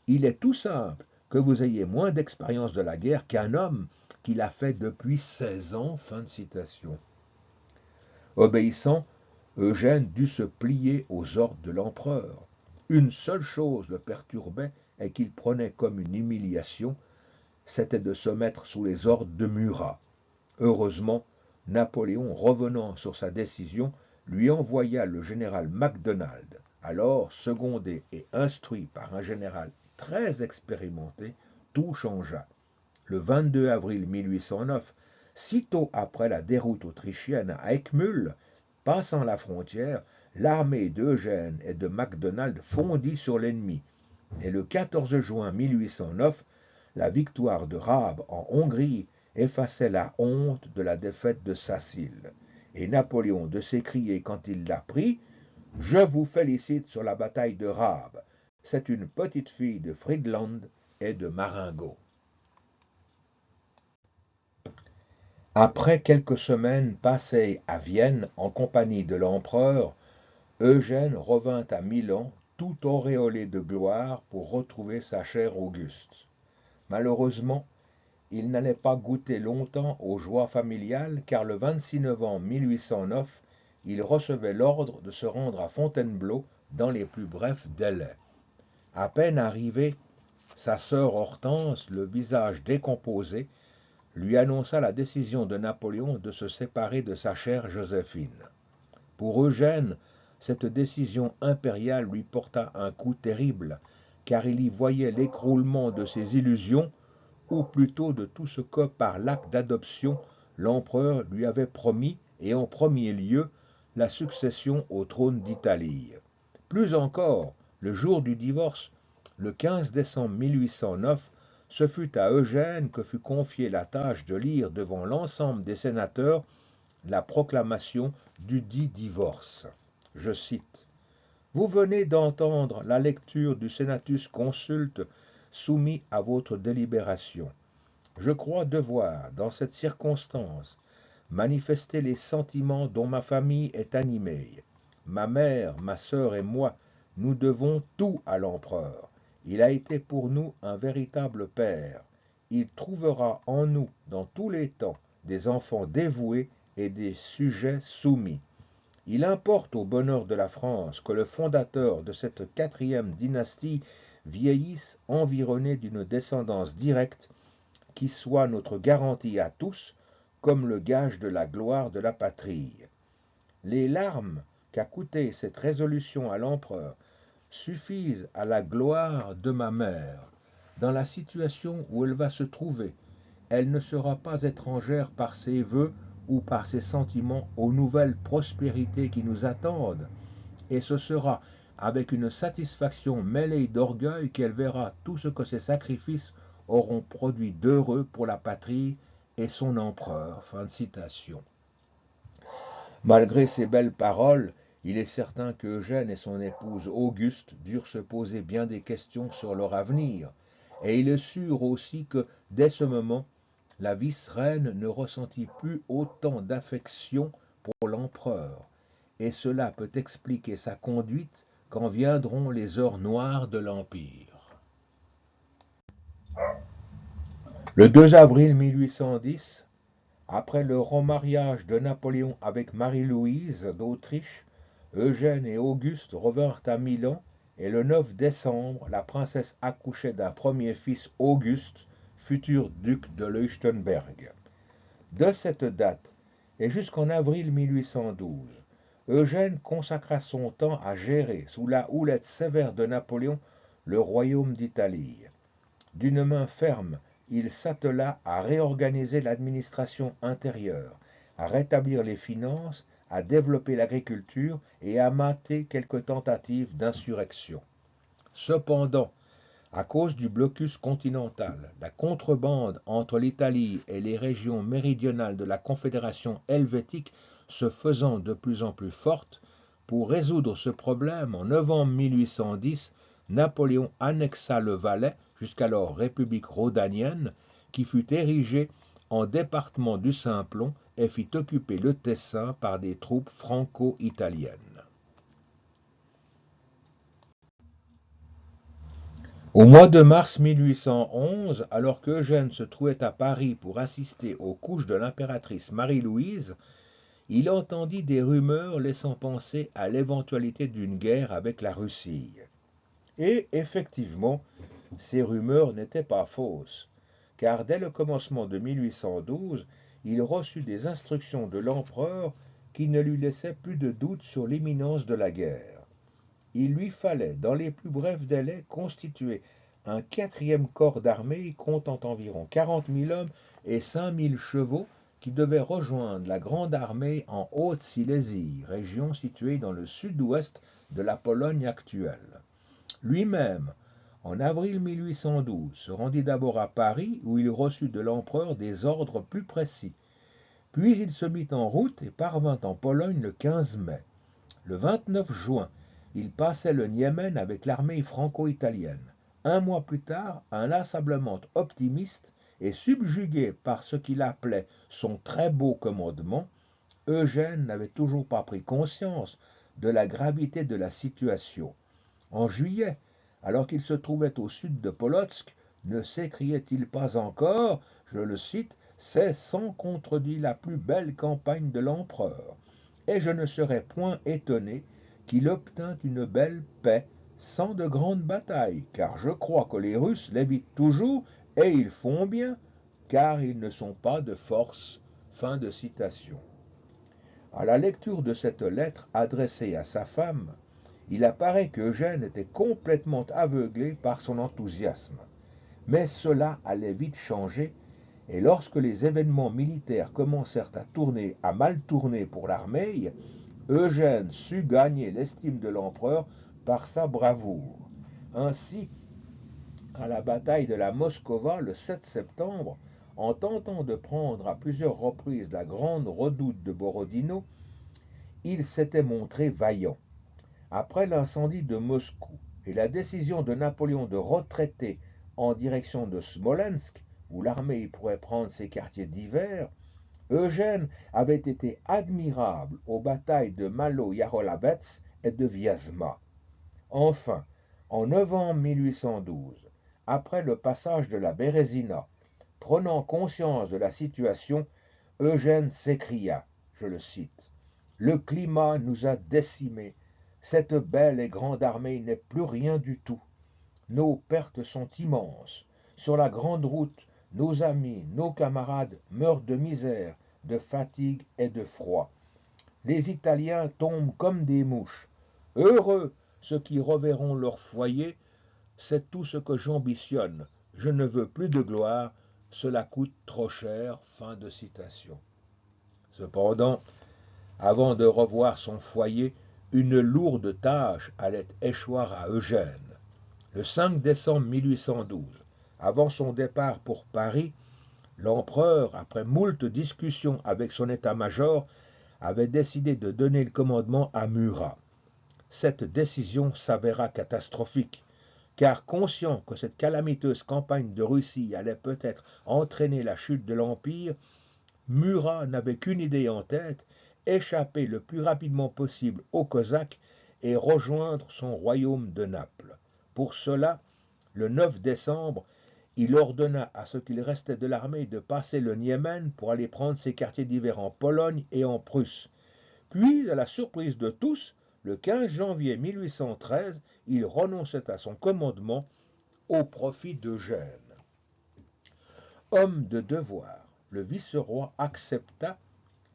Il est tout simple que vous ayez moins d'expérience de la guerre qu'un homme qui l'a fait depuis 16 ans. » Fin de citation. Obéissant, Eugène dut se plier aux ordres de l'empereur. Une seule chose le perturbait et qu'il prenait comme une humiliation, c'était de se mettre sous les ordres de Murat. Heureusement, Napoléon, revenant sur sa décision, lui envoya le général Macdonald. Alors, secondé et instruit par un général très expérimenté, tout changea. Le 22 avril 1809, sitôt après la déroute autrichienne à Eckmühl, passant la frontière, l'armée d'Eugène et de Macdonald fondit sur l'ennemi, et le 14 juin 1809, la victoire de Raab en Hongrie effaçait la honte de la défaite de Sacile, et Napoléon de s'écrier quand il l'apprit, « Je vous félicite sur la bataille de Raab. C'est une petite fille de Friedland et de Marengo. » Après quelques semaines passées à Vienne en compagnie de l'empereur, Eugène revint à Milan tout auréolé de gloire pour retrouver sa chère Auguste. Malheureusement, il n'allait pas goûter longtemps aux joies familiales car le 26 novembre 1809, il recevait l'ordre de se rendre à Fontainebleau dans les plus brefs délais. À peine arrivée, sa sœur Hortense, le visage décomposé, lui annonça la décision de Napoléon de se séparer de sa chère Joséphine. Pour Eugène, cette décision impériale lui porta un coup terrible, car il y voyait l'écroulement de ses illusions, ou plutôt de tout ce que, par l'acte d'adoption, l'empereur lui avait promis, et en premier lieu, la succession au trône d'Italie. Plus encore, le jour du divorce, le 15 décembre 1809, ce fut à Eugène que fut confiée la tâche de lire devant l'ensemble des sénateurs la proclamation dudit divorce. Je cite: Vous venez d'entendre la lecture du Senatus Consulte soumis à votre délibération. Je crois devoir, dans cette circonstance, manifester les sentiments dont ma famille est animée. Ma mère, ma sœur et moi, nous devons tout à l'empereur. Il a été pour nous un véritable père. Il trouvera en nous, dans tous les temps, des enfants dévoués et des sujets soumis. Il importe au bonheur de la France que le fondateur de cette quatrième dynastie vieillisse environné d'une descendance directe qui soit notre garantie à tous, comme le gage de la gloire de la patrie. Les larmes qu'a coûté cette résolution à l'empereur suffisent à la gloire de ma mère. Dans la situation où elle va se trouver, elle ne sera pas étrangère par ses vœux ou par ses sentiments aux nouvelles prospérités qui nous attendent, et ce sera avec une satisfaction mêlée d'orgueil qu'elle verra tout ce que ses sacrifices auront produit d'heureux pour la patrie et son empereur. Fin de citation. Malgré ces belles paroles, il est certain que Eugène et son épouse Auguste durent se poser bien des questions sur leur avenir, et ils surent aussi que, dès ce moment, la vice-reine ne ressentit plus autant d'affection pour l'empereur, et cela peut expliquer sa conduite quand viendront les heures noires de l'Empire. Le 2 avril 1810, après le remariage de Napoléon avec Marie-Louise d'Autriche, Eugène et Auguste revinrent à Milan et le 9 décembre, la princesse accouchait d'un premier fils Auguste, futur duc de Leuchtenberg. De cette date et jusqu'en avril 1812, Eugène consacra son temps à gérer, sous la houlette sévère de Napoléon, le royaume d'Italie. D'une main ferme, il s'attela à réorganiser l'administration intérieure, à rétablir les finances, à développer l'agriculture et à mater quelques tentatives d'insurrection. Cependant, à cause du blocus continental, la contrebande entre l'Italie et les régions méridionales de la Confédération helvétique se faisant de plus en plus forte, pour résoudre ce problème, en novembre 1810, Napoléon annexa le Valais, jusqu'alors république rhodanienne, qui fut érigée en département du Simplon et fit occuper le Tessin par des troupes franco-italiennes. Au mois de mars 1811, alors qu'Eugène se trouvait à Paris pour assister aux couches de l'impératrice Marie-Louise, il entendit des rumeurs laissant penser à l'éventualité d'une guerre avec la Russie. Et effectivement, ces rumeurs n'étaient pas fausses, car dès le commencement de 1812, il reçut des instructions de l'empereur qui ne lui laissaient plus de doute sur l'imminence de la guerre. Il lui fallait, dans les plus brefs délais, constituer un quatrième corps d'armée comptant environ 40 000 hommes et 5 000 chevaux qui devait rejoindre la grande armée en Haute-Silésie, région située dans le sud-ouest de la Pologne actuelle. Lui-même, en avril 1812, se rendit d'abord à Paris où il reçut de l'empereur des ordres plus précis. Puis il se mit en route et parvint en Pologne le 15 mai. Le 29 juin, il passait le Niémen avec l'armée franco-italienne. Un mois plus tard, inlassablement optimiste et subjugué par ce qu'il appelait son très beau commandement, Eugène n'avait toujours pas pris conscience de la gravité de la situation. En juillet, alors qu'il se trouvait au sud de Polotsk, ne s'écriait-il pas encore, je le cite, « C'est sans contredit la plus belle campagne de l'empereur » et je ne serais point étonné qu'il obtint une belle paix sans de grandes batailles, car je crois que les Russes l'évitent toujours, et ils font bien, car ils ne sont pas de force. » Fin de citation. À la lecture de cette lettre adressée à sa femme, il apparaît qu'Eugène était complètement aveuglé par son enthousiasme. Mais cela allait vite changer, et lorsque les événements militaires commencèrent à mal tourner pour l'armée, Eugène sut gagner l'estime de l'empereur par sa bravoure. Ainsi, à la bataille de la Moskova le 7 septembre, en tentant de prendre à plusieurs reprises la grande redoute de Borodino, il s'était montré vaillant. Après l'incendie de Moscou et la décision de Napoléon de retraiter en direction de Smolensk, où l'armée pourrait prendre ses quartiers d'hiver, Eugène avait été admirable aux batailles de Malo-Yaroslavets et de Vyazma. Enfin, en novembre 1812, après le passage de la Bérésina, prenant conscience de la situation, Eugène s'écria, je le cite, « Le climat nous a décimés. Cette belle et grande armée n'est plus rien du tout. Nos pertes sont immenses. Sur la grande route, nos amis, nos camarades meurent de misère, de fatigue et de froid. Les Italiens tombent comme des mouches. Heureux ceux qui reverront leur foyer, c'est tout ce que j'ambitionne. Je ne veux plus de gloire, cela coûte trop cher. » Fin de citation. Cependant, avant de revoir son foyer, une lourde tâche allait échoir à Eugène. Le 5 décembre 1812, avant son départ pour Paris, l'empereur, après moult discussions avec son état-major, avait décidé de donner le commandement à Murat. Cette décision s'avéra catastrophique, car conscient que cette calamiteuse campagne de Russie allait peut-être entraîner la chute de l'Empire, Murat n'avait qu'une idée en tête, échapper le plus rapidement possible aux Cosaques et rejoindre son royaume de Naples. Pour cela, le 9 décembre, il ordonna à ce qu'il restait de l'armée de passer le Niémen pour aller prendre ses quartiers d'hiver en Pologne et en Prusse. Puis, à la surprise de tous, le 15 janvier 1813, il renonçait à son commandement au profit d'Eugène. Homme de devoir, le vice-roi accepta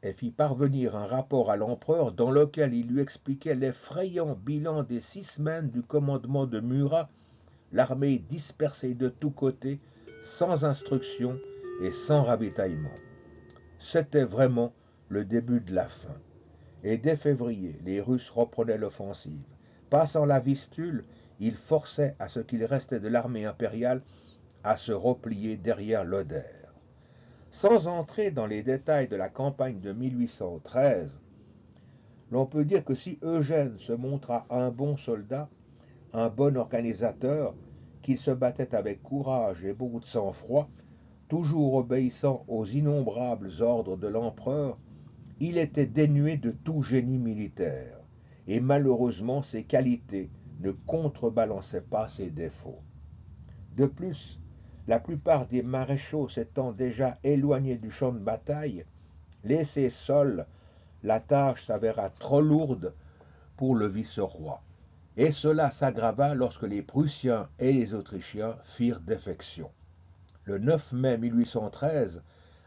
et fit parvenir un rapport à l'empereur dans lequel il lui expliquait l'effrayant bilan des 6 semaines du commandement de Murat, l'armée dispersée de tous côtés, sans instruction et sans ravitaillement. C'était vraiment le début de la fin. Et dès février, les Russes reprenaient l'offensive. Passant la Vistule, ils forçaient à ce qu'il restait de l'armée impériale à se replier derrière l'Oder. Sans entrer dans les détails de la campagne de 1813, l'on peut dire que si Eugène se montra un bon soldat, un bon organisateur, qu'il se battait avec courage et beaucoup de sang-froid, toujours obéissant aux innombrables ordres de l'empereur, il était dénué de tout génie militaire, et malheureusement ses qualités ne contrebalançaient pas ses défauts. De plus, la plupart des maréchaux s'étant déjà éloignés du champ de bataille, laissés seuls, la tâche s'avéra trop lourde pour le vice-roi. Et cela s'aggrava lorsque les Prussiens et les Autrichiens firent défection. Le 9 mai 1813,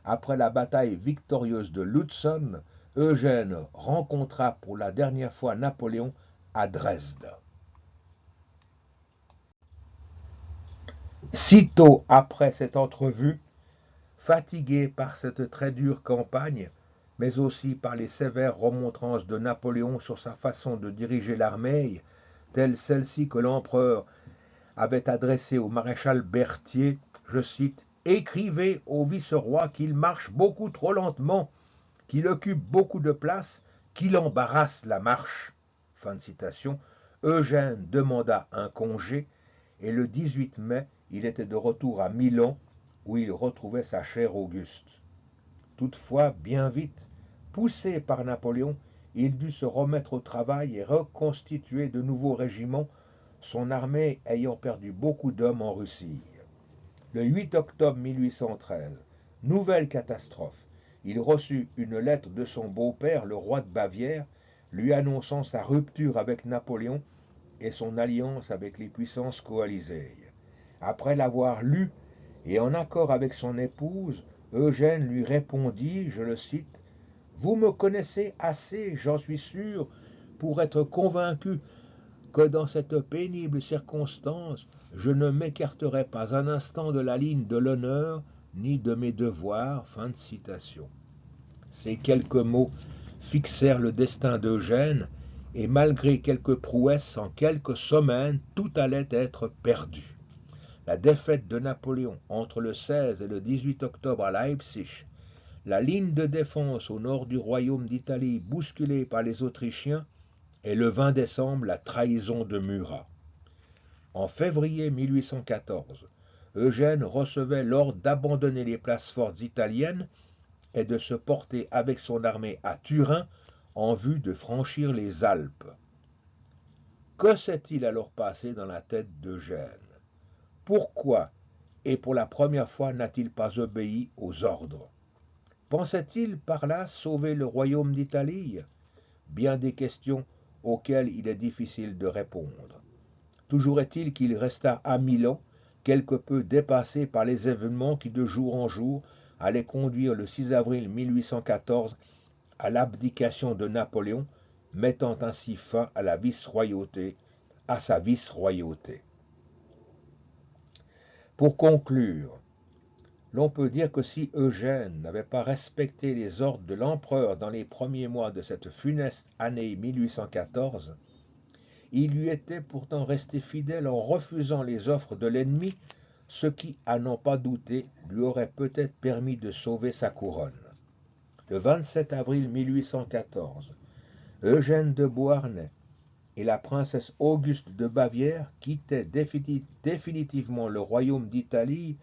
après la bataille victorieuse de Lutzen, Eugène rencontra pour la dernière fois Napoléon à Dresde. Sitôt après cette entrevue, fatigué par cette très dure campagne, mais aussi par les sévères remontrances de Napoléon sur sa façon de diriger l'armée, telle celle-ci que l'empereur avait adressée au maréchal Berthier, je cite, « Écrivez au vice-roi qu'il marche beaucoup trop lentement, qu'il occupe beaucoup de place, qu'il embarrasse la marche. » Fin de citation. Eugène demanda un congé et le 18 mai, il était de retour à Milan où il retrouvait sa chère Auguste. Toutefois, bien vite, poussé par Napoléon, il dut se remettre au travail et reconstituer de nouveaux régiments, son armée ayant perdu beaucoup d'hommes en Russie. Le 8 octobre 1813, nouvelle catastrophe, il reçut une lettre de son beau-père, le roi de Bavière, lui annonçant sa rupture avec Napoléon et son alliance avec les puissances coalisées. Après l'avoir lu et en accord avec son épouse, Eugène lui répondit, je le cite, « Vous me connaissez assez, j'en suis sûr, pour être convaincu que dans cette pénible circonstance, je ne m'écarterai pas un instant de la ligne de l'honneur ni de mes devoirs. » Fin de citation. Ces quelques mots fixèrent le destin d'Eugène, et malgré quelques prouesses, en quelques semaines, tout allait être perdu. La défaite de Napoléon entre le 16 et le 18 octobre à Leipzig, la ligne de défense au nord du royaume d'Italie bousculée par les Autrichiens, et le 20 décembre, la trahison de Murat. En février 1814, Eugène recevait l'ordre d'abandonner les places fortes italiennes et de se porter avec son armée à Turin en vue de franchir les Alpes. Que s'est-il alors passé dans la tête d'Eugène? Pourquoi, et pour la première fois, n'a-t-il pas obéi aux ordres? Pensait-il par là sauver le royaume d'Italie? Bien des questions auxquelles il est difficile de répondre. Toujours est-il qu'il resta à Milan, quelque peu dépassé par les événements qui de jour en jour allaient conduire le 6 avril 1814 à l'abdication de Napoléon, mettant ainsi fin à sa vice-royauté. Pour conclure, l'on peut dire que si Eugène n'avait pas respecté les ordres de l'empereur dans les premiers mois de cette funeste année 1814, il lui était pourtant resté fidèle en refusant les offres de l'ennemi, ce qui, à n'en pas douter, lui aurait peut-être permis de sauver sa couronne. Le 27 avril 1814, Eugène de Beauharnais et la princesse Auguste de Bavière quittaient définitivement le royaume d'Italie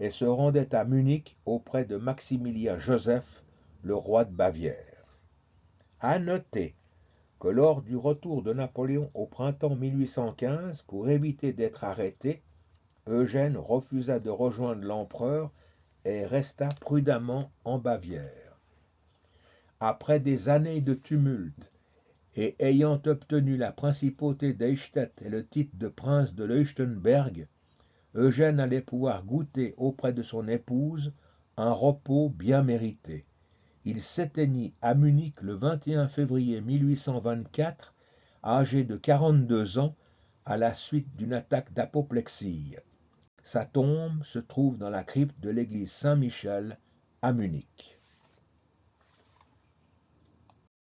et se rendaient à Munich auprès de Maximilien Joseph, le roi de Bavière. À noter que lors du retour de Napoléon au printemps 1815, pour éviter d'être arrêté, Eugène refusa de rejoindre l'empereur et resta prudemment en Bavière. Après des années de tumulte, et ayant obtenu la principauté d'Eichstätt et le titre de prince de Leuchtenberg, Eugène allait pouvoir goûter auprès de son épouse un repos bien mérité. Il s'éteignit à Munich le 21 février 1824, âgé de 42 ans, à la suite d'une attaque d'apoplexie. Sa tombe se trouve dans la crypte de l'église Saint-Michel à Munich.